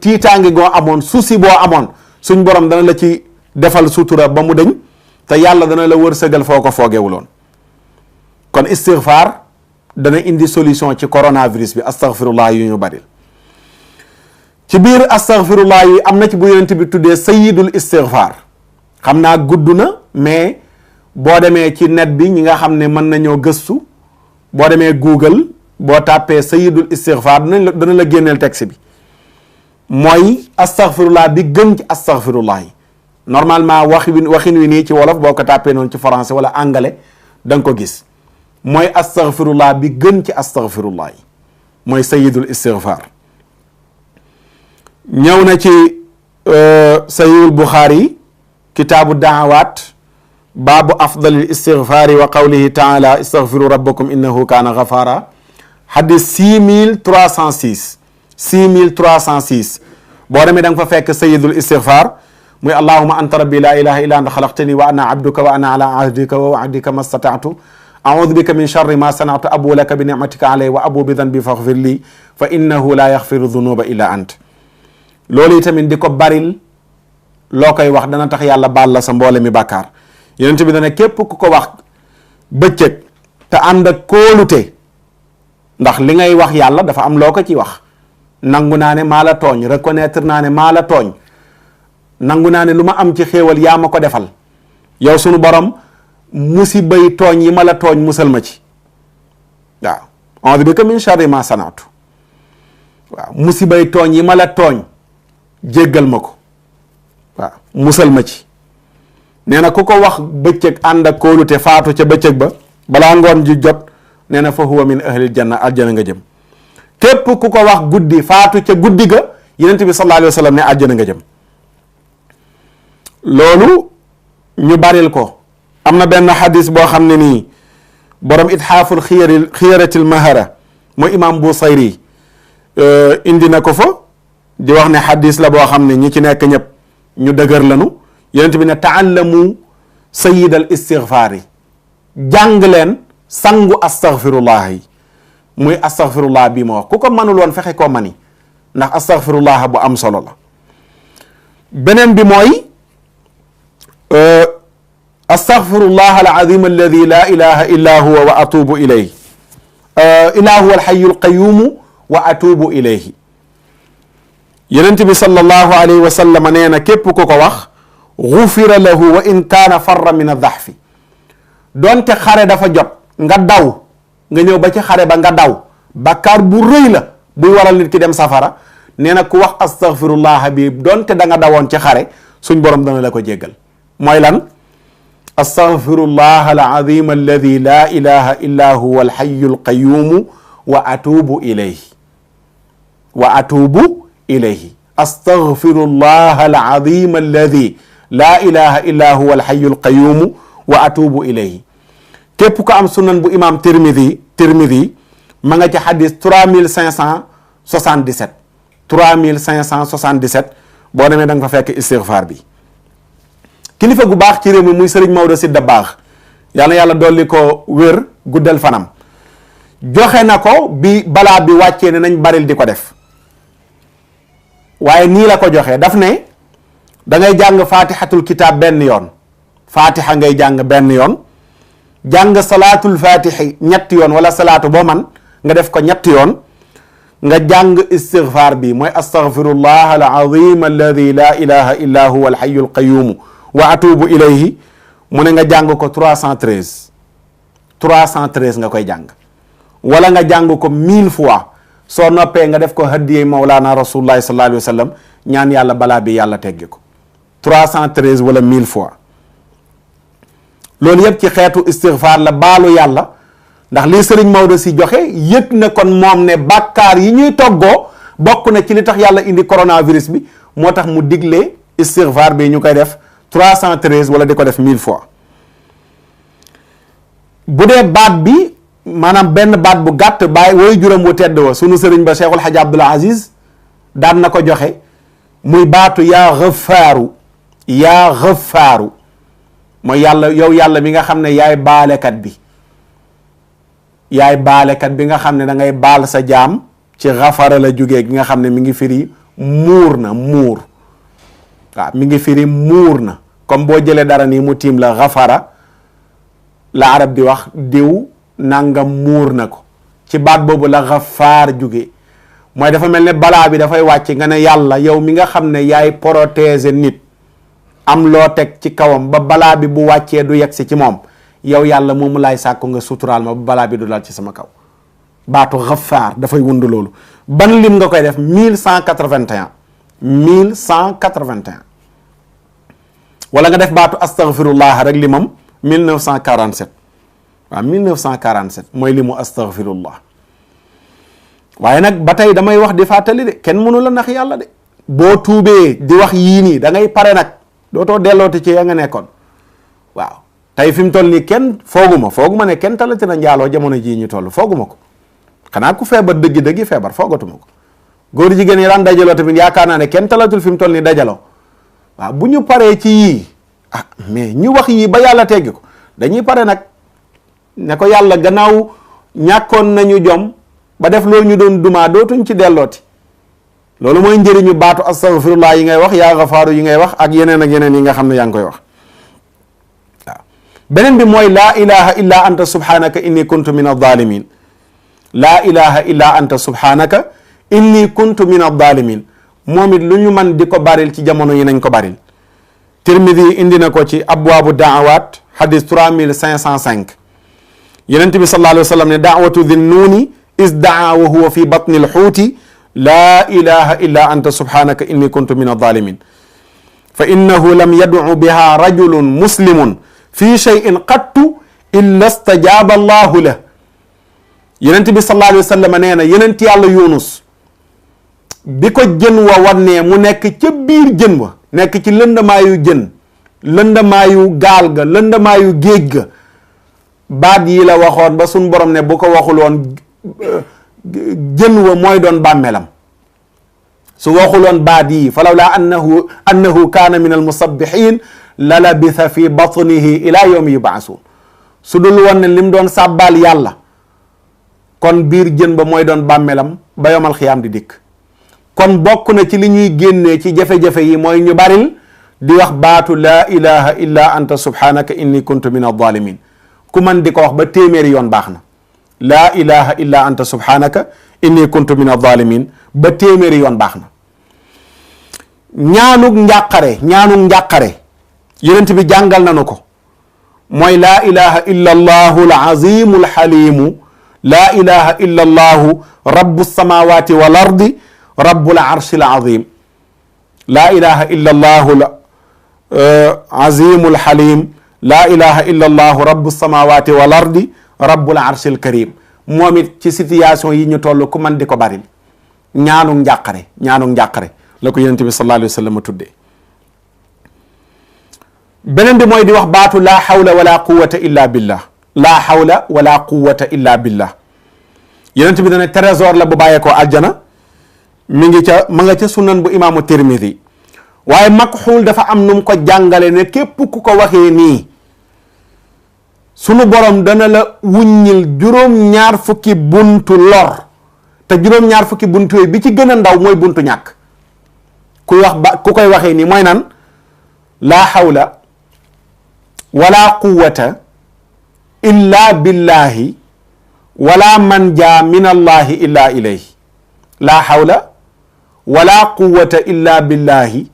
tiitaange goo amoon, souci boo amoon suñ borom dana la ci defal sutura ba mu deñ te yàlla dana la wërsëgal foo ko foogewuloon. kon istighfar dana indi solution ci coronavirus bi. astaghfirullah yu ñu bari ci biir astaghfirullah yi am na ci bu yonent bi tuddee sayyidul istighfar. xam naa gudd na mais boo demee ci net bi ñi nga xam ne mën nañoo gëstu, boo demee Google boo tàppee sayyidul istighfar dana la génneel texte bi. mooy astaghfirullah bi gën ci astaghfirullah yi. normalement waxin wi nii ci wolof boo ko tàppee noonu ci français wala anglais da nga ko gis. mooy astaghfirullah bi gën ci astaghfirullah yi mooy sayyidul istighfar. ñëw na ci sahihul Bukhari kitaabu da'awaat baabu afdalil istighfari wa qawlihi taala istaghfiru rabbakum innahu kaana ghafara. hadis 6306 6306 boo demee da nga fa fekk sayyidul istighfar muy allahuma anta rabbi la ilaha illa anta xalaqtani wa ana abduka wa ana ala ahdika wa wa'dika mastata'tu a'udhu bika min sharri ma sana'tu abu laka bi ni'matika alayya wa abu bi dhanbi faghfir li fa innahu la yaghfiru dhunuba illa ant. loolu tamit di ko baril loo koy wax dana tax yàlla baal la sa mboole mi bàkkaar. yonent bi dana képp ku ko wax bëccëg te ànd ak kóolute, ndax li ngay wax yàlla dafa am loo ko ci wax. nangu naa ne maa la tooñ, reconnaître naa ne maa la tooñ, nangu naa ne lu ma am ci xéewal yaa ma ko defal. yow sunu borom musibay tooñ yi ma la tooñ musal ma ci. waaw a'uudu bika min sharri ma sana'tu. waaw musibay tooñ yi ma la tooñ jéggal ma ko. waaw musal ma ci. nee na ku ko wax bëccëg ànd ak kóolute faatu ca bëccëg ba balaa ngoon ji jot nee na fa huwa min ahlil janna, aljana nga jëm. képp ku ko wax guddi faatu ca guddi ga yonent bi sallallahu alayhi wa sallam ne aljana nga jëm. loolu ñu baril ko am na benn xadis boo xam ne nii borom itxaaful xiyaratil mahara mooy imam Busayri indi na ko fa di wax ne xadis la boo xam ne ñi ci nekk ñëpp ñu dëgër lanu yonent bi ne taallamu sayid al istigfaar yi jàng leen sangu astaghfirullah yi muy astaghfirullah bii ma wax ku ko mënul woon fexe koo mani ndax astaghfirullah bu am solo la. beneen bi mooy astaghfirullah al azim alladi la ilaha illa huwa wa atubu ilayhi illa huwa al hayyul qayyum wa atubu ilayhi. yonent bi sallallahu alayhi wa sallam nee na képp ku ko wax gufira lahu wa in kaana farra min ad-dahfi doonte xare dafa jot nga daw nga ñëw ba ci xare ba nga daw bakkaar bu rëy la buy waral nit ki dem safara nee na ku wax astaghfirullah bi doonte da nga dawoon ci xare suñ borom dana la ko jéggal. mooy lan astaghfirullah al-azim alladi la ilaha illa huwa al-hayyul qayyum wa atubu ilayhi wa atubu ilayhi astaghfirullah al-azim alladi la ilaha illa huwa al-hayyul qayyum wa atubu ilayhi. képp ko am sunan bu imam Tirmidhi ma nga ci xadis 3577 3577 boo demee da nga fa fekk istighfar bi. kilifa gu baax ci réew mi muy Serigne Maodo Sy Dabakh yal na yàlla dolli ko wér guddal fanam joxe na ko bi balaa bi wàccee ne nañ baril di ko def waaye nii la ko joxe daf ne da ngay jàng fatihatul kitab benn yoon fatiha ngay jàng benn yoon jàng salaatul fatihi ñetti yoon wala salaatu boo man nga def ko ñetti yoon nga jàng istighfar bi mooy astaghfirullah al azim alladi la ilaha illa huwa al hayyul qayyum wa atubu ilayhi mu ne nga jàng ko 313 nga koy jàng wala nga jàng ko 1000 fois soo noppee nga def ko haddiyee Mawlana Rasulullahi sallallahu alayhi wa sallam ñaan yàlla balaa bi yàlla teggi ko 313 wala 1000 fois. loolu yëpp ci xeetu istighfar la baalu yàlla ndax lii Serigne Maodo Sy joxe yëg na kon moom ne bàkkaar yi ñuy toggoo bokk na ci li tax yàlla indi coronavirus bi moo tax mu digle istighfar bi ñu koy def 313 wala di ko def 1000 fois. bu dee baat bi maanaam benn baat bu gàtt bàyyi woy juróom wu tedd wa sunu sëriñ ba Cheikhul Hadj Abdoul Aziz daan na ko joxe muy baatu yaa xëffaaru mooy yàlla yow yàlla mi nga xam ne yaay baalekat bi nga xam ne da ngay baal sa jaam ci xafara la jógee gi nga xam ne mi ngi firi muur waaw mi ngi firi muur na comme boo jëlee dara nii mu tiim la xafara la arab di wax diw nangam muur na ko ci baat boobu la xafaar jóge mooy dafa mel ne balaa bi dafay wàcc nga ne yàlla yow mi nga xam ne yaay protéger nit am loo teg ci kawam ba balaa bi bu wàccee du yegsi ci moom yow yàlla moomu laay sàkku nga suturaal ma ba balaa bi du dal ci sama kaw baatu xafaar dafay wund loolu ban lim nga koy def 1181 wala nga def baatu astaghfirullah rek limam 1947 waaw 1947 mooy limu astaghfirullah waaye nag ba tey damay wax di fàttali de kenn mënu la nax yàlla de boo tuubee di wax yii nii da ngay pare nag dootoo dellooti ci ya nga nekkoon waaw tey fi mu toll nii kenn fooguma ne kenn talati na njaaloo jamono jii ñu toll fooguma ko xanaa ku feebar dëggi feebar foogatuma ko góor jigéen yi daan dajaloo tamit yaakaar naa ne kenn talatul fi mu toll nii dajaloo waaw bu ñu paree ci yii mais ñu wax yii ba yàlla teggi ko dañuy pare nag ne ko yàlla gannaaw ñàkkoon nañu jom ba def loolu ñu doon dumaa dootuñ ci dellooti loolu mooy njëriñu baatu astaghfirullah yi ngay wax yaa gafaaru yi ngay wax ak yeneen yi nga xam ne yaa ngi koy wax waaw beneen bi mooy laa ilaha illa anta subhanaka inni kuntu min adh-dhalimin laa ilaha illa anta subhanaka inni kuntu min adh-dhalimin moom it lu ñu man di ko baril ci jamono yi nañ ko baril Tirmidhi indi na ko ci abwaabu da'awaat hadis 3505 Yonent bi sallallahu alayhi wa sallam ne da'watu dhinnuuni is daa wa huwa fi batni al-huuti laa ilaha illa anta subhanaka inni kuntu min adh-dhalimin fa innahu lam yad'u biha rajulun muslimun fi shay'in qattu illa stajaaba allahu lah Yonent bi sallallahu alayhi wa sallam nee na yonent yàlla Yunus bi ko jën wa wannee mu nekk ca biir jën wa nekk ci lëndamaayu jën lëndamaayu gaal ga lëndamaayu géej ga baat yi la waxoon ba suñ borom ne bu ko waxuloon jën wa mooy doon bàmmeelam su waxuloon baat yi fa lawlaa annahu kaana min almusabbihin la labitha fi batnihi ila yawmi yub'asun su dul woon ne lim doon sàbbaal yàlla kon biir jën ba mooy doon bàmmeelam ba yomal xiyaam di dikk. kon bokk na ci li ñuy génnee ci jafe-jafe yi mooy ñu baril di wax baatu laa ilaha illa anta subhanaka inni kuntu min adh-dhalimin ku man di ko wax ba téeméeri yoon baax na laa ilaha illa anta subhanaka inni kuntu min adh-dhalimin ba téeméeri yoon baax na. ñaanug njàqare yonent bi jàngal nañu ko mooy laa ilaha illa allahu al-azimu al-halimu laa ilaha illa allahu rabbu samawati wal ardi rabbul arshi al-azim laa ilaha illa allahu al-azimu al-halim laa ilaha illa allahu rabbu samawati wal ardi rabbul arshi al-karim moom it ci situation yi ñu toll ku man di ko baril ñaanu njàqare la ko yonent bi sallallahu alayhi wa sallam tuddee. beneen bi mooy di wax baatu laa hawla wala quwwata illa billah laa hawla wala quwwata illa billah yonent bi dana trésor la bu bàyyeekoo aljana mi ngi ma nga ca sunan bu imaamu Tirmidi waaye makxuul dafa am nu mu ko jàngale ne képp ku ko waxee nii sunu borom dana la wuññil juróom-ñaar fukki buntu lor te juróom-ñaar fukki buntu yooyu bi ci gën a ndaw mooy buntu ñàkk ku koy waxee nii mooy nan laa hawla wala quwwata illa billahi wala manja min allahi illa ilayhi laa hawla wala quwwata illa billahi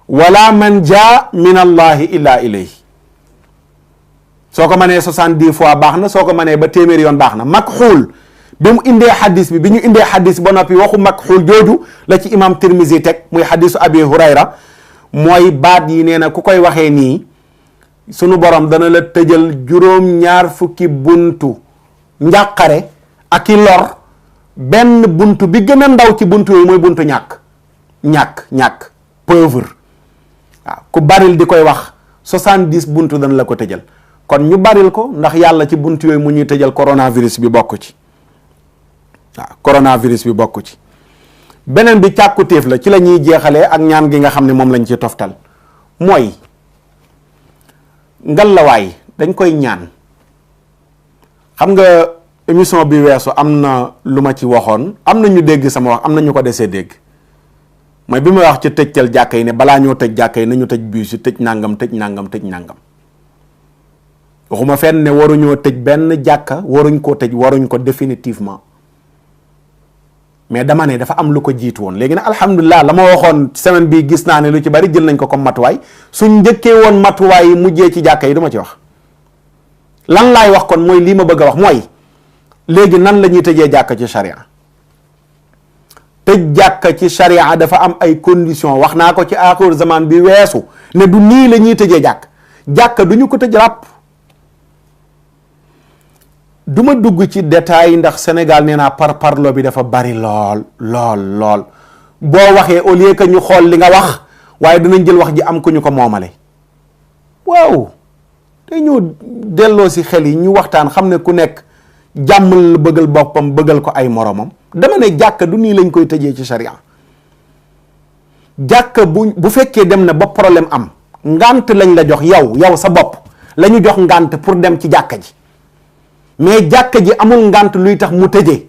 wala manja min allahi illa ilayhi soo ko mënee 70 fois baax na soo ko mënee ba téeméeri yoon baax na makxuul bi ñu indee xadis ba noppi waxu makxuul jooju la ci imam Tirmizi teg muy xadisu abi hurayra mooy baat yi nee na ku koy waxee nii sunu borom dana la tëjal juróom-ñaar fukki buntu njàqare ak i lor benn buntu bi gën a ndaw ci buntu yooyu mooy buntu ñàkk pauvre waaw ku baril di koy wax 70 buntu dana la ko tëjal kon ñu baril ko ndax yàlla ci buntu yooyu mu ñuy tëjal coronavirus bi bokk ci beneen bi càkkutéef la ci la ñuy jeexalee ak ñaan gi nga xam ne moom lañ ci toftal mooy ngalawaay dañ koy ñaan. xam nga émission bi weesu am na lu ma ci waxoon am na ñu dégg sama wax am na ñu ko desee dégg mooy bi ma wax ci tëjtal jàkka yi ne balaa ñoo tëj jàkka yi nañu tëj bus yi tëj nangam waxuma fenn ne waruñoo tëj benn jàkka waruñ ko définitivement mais dama ne dafa am lu ko jiitu woon léegi nag alhamdulilah la ma waxoon semaine bi gis naa ne lu ci bari jël nañ ko comme matuwaay suñ njëkkee woon matuwaay yi mujjee ci jàkka yi du ma ci wax lan laay wax kon mooy lii ma bëgg a wax mooy léegi nan la ñuy tëjee jàkka ci charia tëj jàkka ci charia dafa am ay conditions wax naa ko ci aaxir zaman bi weesu ne du nii la ñuy tëjee jàkka du ñu ko tëj ràpp du ma dugg ci détail ndax Sénégal nee naa parlo bi dafa bari lool boo waxee au lieu que ñu xool li nga wax waaye dinañ jël wax ji am ko ñu ko moomale waaw te ñu delloo si xel yi ñu waxtaan xam ne ku nekk jàmm la bëggal boppam bëggal ko ay moromam dama ne jàkka du nii lañ koy tëjee ci charia jàkka bu fekkee dem na ba problème am ngant lañ la jox yow sa bopp la ñu jox ngant pour dem ci jàkka ji mais jàkka ji amul ngant luy tax mu tëjee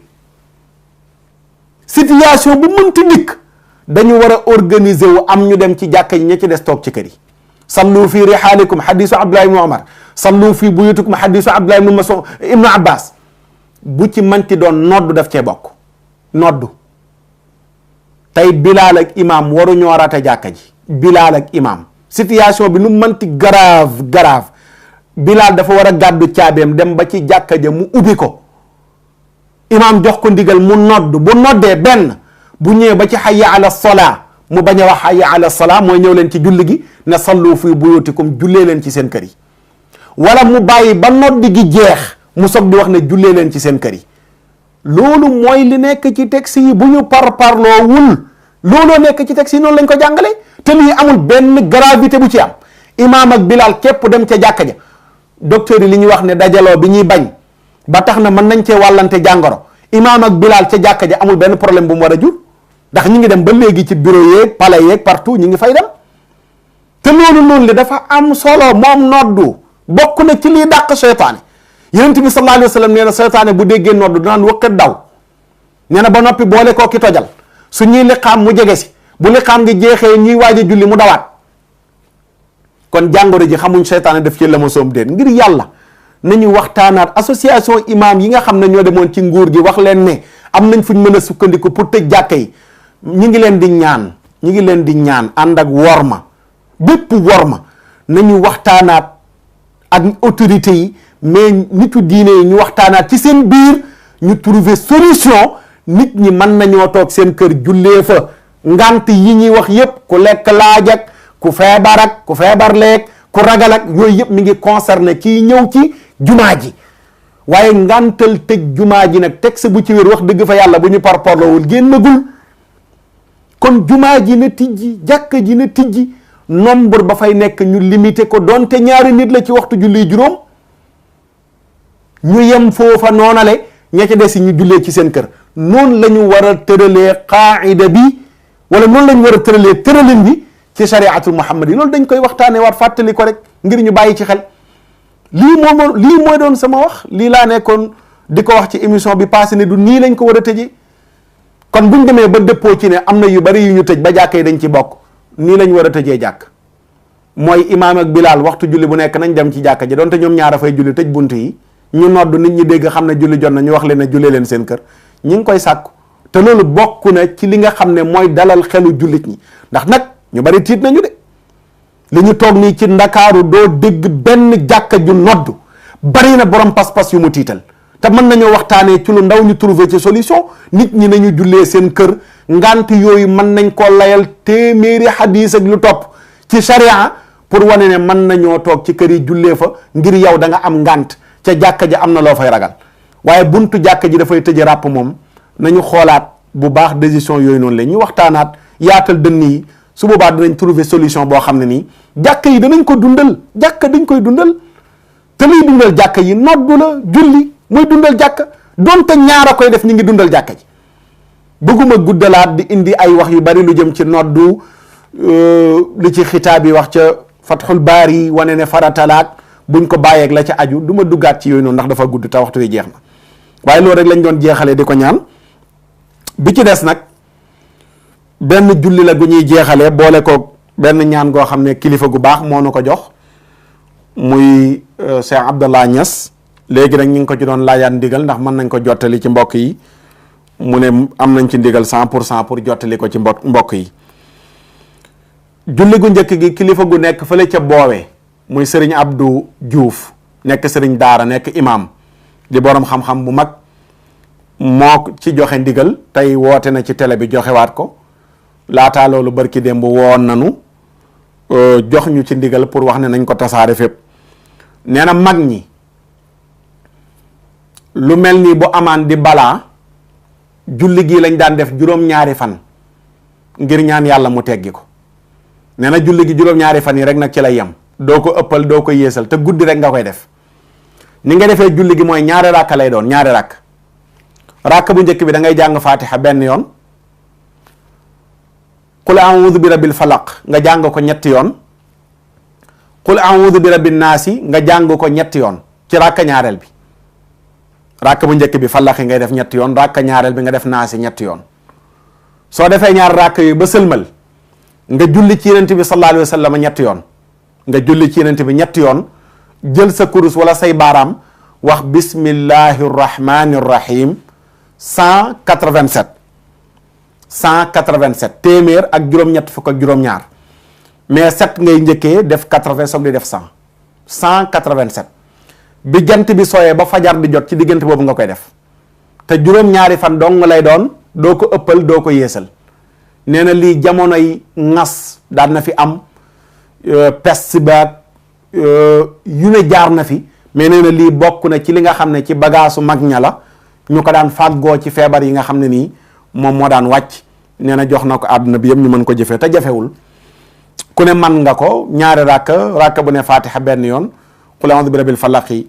situation bu mënti dikk dañu war a organiser wu am ñu dem ci jàkka ji ña ci des toog ci kër yi sallu fi rihaalikum hadisu Abdullah ibn Umar sallu fi buyutikum hadisu Abdullah ibn Abbas bu ci manti doon noddu daf cee bokk noddu tey Bilaal ak imam waruñoo rate jàkka ji Bilaal ak imam situation bi nu manti grave Bilaal dafa war a gàddu caabeem dem ba ci jàkka ja mu ubbi ko imam jox ko ndigal mu noddu bu noddee benn bu ñëwee ba ci hayya ala salaa mu bañ a wax hayya ala salaa mooy ñëw leen ci julli gi ne sallu fi buyutikum jullee leen ci seen kër yi wala mu bàyyi ba noddi gi jeex mu soog di wax ne jullee leen ci seen kër yi loolu mooy li nekk ci texte yi bu ñu parloowul looloo nekk ci texte yi noonu lañ ko jàngale te lii amul benn gravité bu ci am imaam ak Bilal képp dem ca jàkka ja docteur yi li ñuy wax ne dajaloo bi ñuy bañ ba tax na mën nañ cee wàllante jàngoro imaam ak Bilal ca jàkka ja amul benn problème bu mu war a jur ndax ñi ngi dem ba léegi ci bureau yeeg palais yeeg partout ñi ngi fay dem te loolu noonu li dafa am solo moom noddu bokk na ci liy dàq seytaane yonent bi sallallahu alayhi wa sallam nee na seytaane bu déggee noddu danaan wëkkat daw nee na ba noppi boole koo ki tojal su ñuy liqaam mu jege si bu liqaam ngi jeexee ñuy waaj a julli mu dawaat kon jàngoro ji xamuñ seytaane def ci la ma soom déet ngir yàlla nañu waxtaanaat association imam yi nga xam ne ñoo demoon ci nguur gi wax leen ne am nañ fuñ mën a sukkandiku pour tëj jàkka yi ñi ngi leen di ñaan ànd ak worma bépp worma nañu waxtaanaat ak autorités yi mais nitu diine yi ñu waxtaanaat ci seen biir ñu trouver solution nit ñi mën nañoo toog seen kër jullee fa ngant yi ñuy wax yépp ku lekk laaj ak ku feebar ak ku feebar leeg ku ragal ak yooyu yëpp mi ngi concerné kii ñëw ci jumaa ji waaye ngantal tëj jumaa ji nag texte bu ci wér wax dëgg fa yàlla bu ñu parparloowul génnagul kon jumaa ji na tijji jàkka ji na tijji nombre ba fay nekk ñu limité ko donte ñaari nit la ci waxtu julli juróom ñu yem foofa noonale ña ca des ñu jullee ci seen kër noonu la ñu war a tëralee qaida bi wala noonu la ñu war a tëralee tëralin bi ci shariatul muhammad yi loolu dañ koy waxtaanee waat fàttali ko rek ngir ñu bàyyi ci xel lii mooy doon sama wax lii laa nekkoon di ko wax ci émission bi passé ne du nii lañ ko war a tëjee kon buñ demee ba dëppoo ci ne am na yu bari yu ñu tëj ba jàkka yi dañ ci bokk nii lañ war a tëjee jàkk mooy imaam ak Bilal waxtu julli bu nekk nañ dem ci jàkka ji donte ñoom ñaara fay julli tëj bunt yi ñu nodd nit ñi dégg xam ne julli jot na ñu wax leen ne jullee leen seen kër ñi ngi koy sàkku te loolu bokk na ci li nga xam ne mooy dalal xelu jullit ñi ndax nag ñu bari tiit nañu de li ñu toog nii ci ndakaaru doo dégg benn jàkka ju nodd bari na borom pas-pas yu mu tiital te mën nañoo waxtaanee ci lu ndaw ñu trouver ci solution nit ñi nañu jullee seen kër ngant yooyu mën nañ koo layal téeméeri hadis ak lu topp ci sharia pour wane ne mën nañoo toog ci kër yi jullee fa ngir yow da nga am ngant ca jàkka ji am na loo fay ragal waaye buntu jàkka ji dafay tëj ràpp moom nañu xoolaat bu baax décision yooyu noonu la ñu waxtaanaat yaatal dënn yi su boobaa dinañ trouver solution boo xam ne nii jàkka yi danañ ko dundal jàkka dañ koy dundal te liy dundal jàkka yi noddu la julli mooy dundal jàkka donte ñaara koy def ñu ngi dundal jàkka ji bëgguma guddalaat di indi ay wax yu bari lu jëm ci noddu li ci xitaab yi wax ca Fathul Baari wane ne faratalaat buñ ko bàyyeeg la ca aju du ma duggaat ci yooyu noonu ndax dafa gudd te waxtu wi jeex na waaye loolu rek lañ doon jeexalee di ko ñaan bi ci des nag benn julli la gu ñuy jeexalee boole ko benn ñaan goo xam ne kilifa gu baax moo nu ko jox muy Cheikh Abdallah Niass léegi nag ñu ngi ko ci doon laajaat ndigal ndax mën nañ ko jottali ci mbokk yi mu ne am nañ ci ndigal 100% pour jottali ko ci mbokk yi julli gu njëkk gi kilifa gu nekk fële ca boowee muy sëriñ Abdou Diouf nekk sëriñ daara nekk imam di borom xam-xam bu mag moo ci joxe ndigal tey woote na ci télé bi joxewaat ko laataa loolu barki démb woon nanu jox ñu ci ndigal pour wax ne nañ ko tasaare fépp nee na mag ñi lu mel ni bu amaan di balaa julli gii lañ daan def juróom-ñaari fan ngir ñaan yàlla mu teggi ko nee na julli gi juróom-ñaari fan yi rek nag ci lay yem doo ko ëppal doo ko yéesal te guddi rek nga koy def ni nga defee julli gi mooy ñaari ràkk lay doon ñaari ràkk bu njëkk bi da ngay jàng fatiha benn yoon qul a'udhu bi rabbil falaq nga jàng ko ñetti yoon qul a'udhu bi rabbin naasi nga jàng ko ñetti yoon ci ràkk ñaareel bi ràkk bu njëkk bi falaq ngay def ñetti yoon ràkk ñaareel bi nga def naasi ñetti yoon soo defee ñaar ràkk yooyu ba sëlmal nga julli ci yonent bi sallallahu alayhi wa sallam ñetti yoon nga julli ci yonent bi ñetti yoon jël sa kurus wala say baaraam wax bismillahi rahmani rahim 187 téeméer ak juróom-ñett fukk ak juróom-ñaar mais 7 ngay njëkkee def 80 soog di def 187 bi jant bi sooyee ba fajar di jot ci diggante boobu nga koy def te juróom-ñaari fan dong lay doon doo ko ëppal doo ko yéesal nee na lii jamonoy ŋas daan na fi am peste baag yu ne jaar na fi mais nee na lii bokk na ci li nga xam ne ci bagaasu mag ña la ñu ko daan fàggoo ci feebar yi nga xam ne nii moom moo daan wàcc nee na jox na ko àdduna bi yëpp ñu mën ko jëfee te jafewul ku ne man nga ko ñaari rakka bu ne fatiha benn yoon qul a'udhu bi rabbil falaqi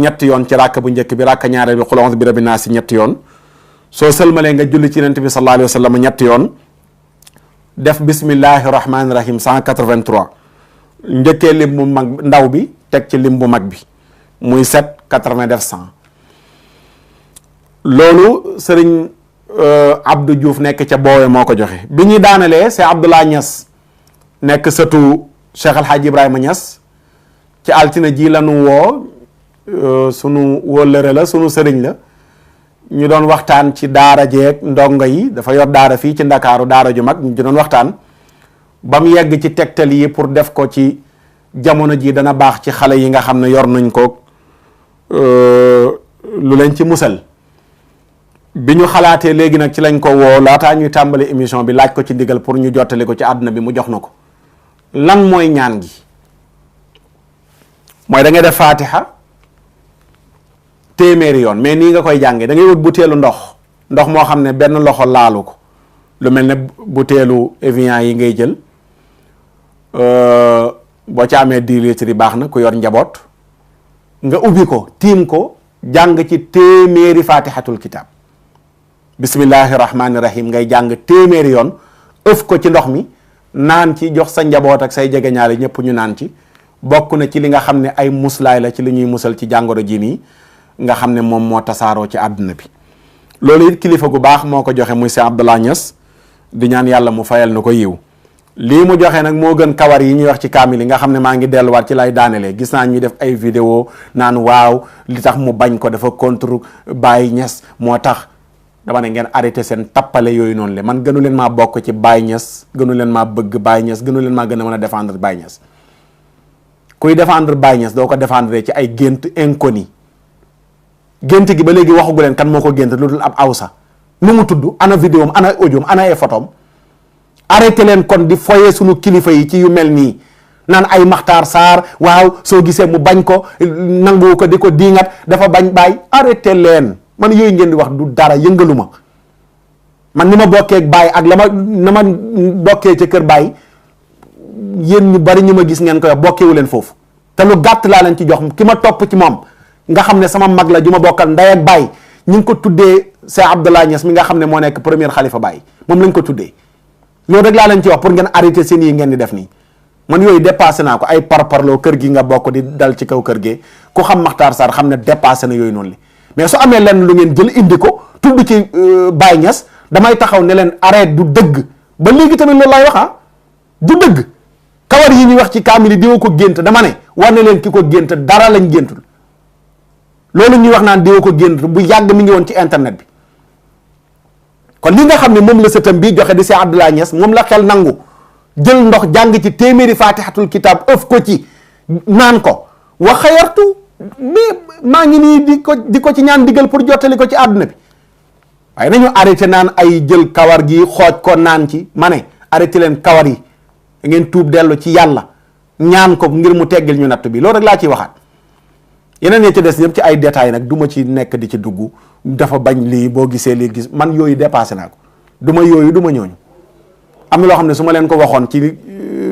ñetti yoon ci rakka bu njëkk bi rakka ñaareel bi qul a'udhu bi rabbin naasi ñetti yoon soo sëlmalee nga julli ci yonent bi sallallahu alayhi wa sallam ñetti yoon def bismillahi rahmaani rahim 183 njëkkee lim bu mag ndaw bi teg ci lim bu mag bi muy 7 80 def 100 loolu sëriñ Abdou Diouf nekk ca boowe moo ko joxe bi ñuy daanalee c'est Abdoulaye Niass nekk sëtu Cheikh El Hadj Ibrahima Niass ci altine ji lanu woo sunu wóllëre la sunu sëriñ la ñu doon waxtaan ci daara jeeg ndongo yi dafa yor daara fii ci Ndakaaru daara ju mag ñu doon waxtaan ba mu yegg ci tegtal yi pour def ko ci jamono ji dana baax ci xale yi nga xam ne yor nañ ko lu leen ci musal bi ñu xalaatee léegi nag ci lañ ko woo laataa ñuy tàmbali émission bi laaj ko ci ndigal pour ñu jottali ko ci àdduna bi mu jox na ko lan mooy ñaan gi mooy da ngay def fatiha téeméeri yoon mais nii nga koy jàngee da ngay wut butéelu ndox moo xam ne benn loxo laalu ko lu mel ne butéelu Evian yi ngay jël boo ci amee 10 litres yi baax na ku yor njaboot nga ubbi ko tiim ko jàng ci téeméeri fatihatul kitab bismillahi rahmaani rahim ngay jàng téeméeri yoon ëf ko ci ndox mi naan ci jox sa njaboot ak say jegeñaale ñëpp ñu naan ci bokk na ci li nga xam ne ay muslaay la ci li ñuy musal ci jàngoro ji nii nga xam ne moom moo tasaaroo ci àdduna bi loolu it kilifa gu baax moo ko joxe muy Cheikh Abdoulaye Niass di ñaan yàlla mu fayal na ko yiw lii mu joxe nag moo gën kawar yi ñuy wax ci kaamil yi nga xam ne maa ngi delluwaat ci lay daanelee gis naa ñuy def ay vidéo naan waaw li tax mu bañ ko dafa contre Baye Niass moo tax dama ne ngeen arrêté seen tappale yooyu noonu le man gënu leen maa bokk ci Baye Niass gënu leen maa bëgg Baye Niass gënu leen maa gën a mën a défendre Baye Niass kuy défendre Baye Niass doo ko défendre ci ay gént inconnu gént gi ba léegi waxugu leen kan moo ko gént lu dul ab awsa nu mu tudd ana vidéo am ana audio am ana ay photom arrêté leen kon di foye sunu kilifa yi ci yu mel nii naan ay Makhtar Sarr waaw soo gisee mu bañ ko nangu ko di ko diingat dafa bañ Baye arrêté leen man yooyu ngeen di wax du dara yëngalu ma man ni ma bokkee ak Baye ak na ma bokkee ca kër Baye yéen ñu bari ñu ma gis ngeen koy bokkeewu leen foofu te lu gàtt laa leen ci jox ki ma topp ci moom nga xam ne sama mag la ju ma bokkal ndey ak Baye ñu ngi ko tuddee Cheikh Abdoulaye Niass mi nga xam ne moo nekk premier xalifa Baye moom lañ ko tuddee loolu rek laa leen ci wax pour ngeen arrêté seen yi ngeen di def nii man yooyu dépassé naa ko ay parparloo kër gi nga bokk di dal ci kaw kër gi ku xam Makhtar Sarr xam ne dépassé na yooyu noonu li mais su amee lenn lu ngeen jël indi ko tudd ci Baye Niass damay taxaw ne leen arrêté du dëgg ba léegi tamit loolu laay wax du dëgg kawar yi ñuy wax ci kaamil yi diwa ko gént dama ne war na leen ki ko gént dara lañ géntul loolu ñuy wax naan diwa ko gént bu yàgg mi ngi woon ci internet bi kon li nga xam ne moom la sëtam bi joxe di Cheikh Abdoulaye Niass moom la xel nangu jël ndox jàng ci téeméeri fatihatul kitab ëf ko ci naan ko wa xayartu mais maa ngi nii di ko ci ñaan digal pour jottali ko ci àdduna bi waaye nañu arrêté naan ay jël kawar gi xooj ko naan ci ma ne arrêté leen kawar yi ngeen tuub dellu ci yàlla ñaan ko ngir mu teggil ñu natt bi loolu rek laa ciy waxaat yeneen yi ci des yëpp ci ay détails nag du ma ci nekk di ci dugg dafa bañ lii boo gisee lii gis man yooyu dépassé naa ko du ma yooyu du ma ñooñu am na loo xam ne su ma leen ko waxoon ci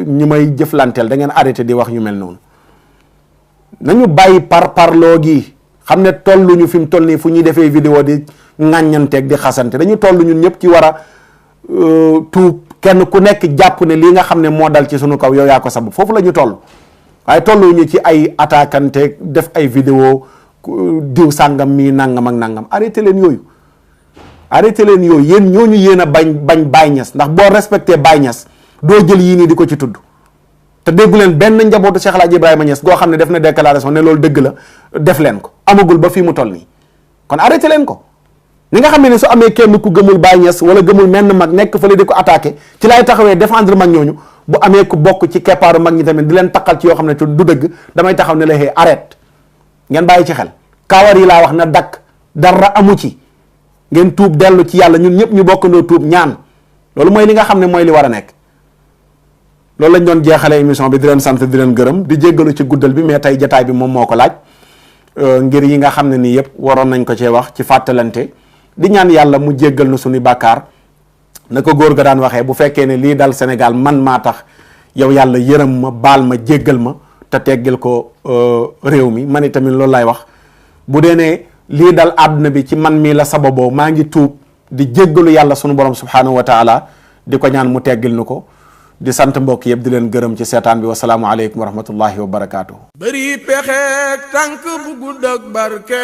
ñu may jëflanteel da ngeen arrêté di wax ñu mel noonu nañu bàyyi parloo gi xam ne tolluñu fi mu toll nii fu ñuy defee vidéo di ŋàññanteeg di xasante dañu toll ñun ñëpp ci war a tuub kenn ku nekk jàpp ne lii nga xam ne moo dal ci sunu kaw yow yaa ko sabab foofu la ñu toll waaye tolluñu ci ay attaquante def ay vidéo diw sàngam mii nangam ak nangam arrêté leen yooyu yéen ñooñu yéen a bañ Baye Niass ndax boo respecté Baye Niass doo jël yii nii di ko ci tudd te déggu leen benn njabootu Cheikh El Hadj Ibrahima Niass goo xam ne def na déclaration ne loolu dëgg la def leen ko amagul ba fii mu toll nii kon arrêté leen ko ni nga xam ne su amee kenn ku gëmul Baye Niass wala gëmul menn mag nekk fële di ko attaqué ci lay taxawee défendre mag ñooñu bu amee ku bokk ci keppaaru mag ñi tamit di leen taqal ci yoo xam ne du dëgg damay taxaw ne la xëy arrête ngeen bàyyi ci xel kawar yi laa wax na dakk dara amu ci ngeen tuub dellu ci yàlla ñun ñëpp ñu bokkandoo tuub ñaan loolu mooy li nga xam ne mooy li war a nekk loolu lañ doon jeexalee émission bi di leen sant di leen gërëm di jéggalu ci guddal bi mais tey jataay bi moom moo ko laaj ngir yi nga xam ne nii yëpp waroon nañ ko cee wax ci fàttalante di ñaan yàlla mu jéggal nu suñu bàkkaar na ko góor ga daan waxee, bu fekkee ne lii dal Sénégal man maa tax, yow yàlla yërëm ma, baal ma, jéggal ma te teggil ko réew mi. man itamit loolu lay wax, bu dee ne lii dal àdduna bi ci man mii la sababoo, maa ngi tuub di jéggalu yàlla sunu borom subhanahu wa taala, di ko ñaan mu teggil nu ko. di sant mbokk yëpp di leen gërëm ci seetaan bi. wasalaamu aleykum wa rahmatullahi wa barakaatu. bëri pexeek tànk bu gudd ak barke,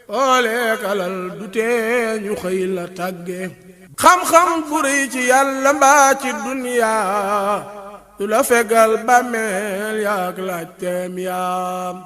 ooleek alal du tee ñu xëy la tàgge. xam-xam bu rëy ci yàlla mbaa ci duniyaa, du la fegal bàmmeel yaak laaj teem yaam.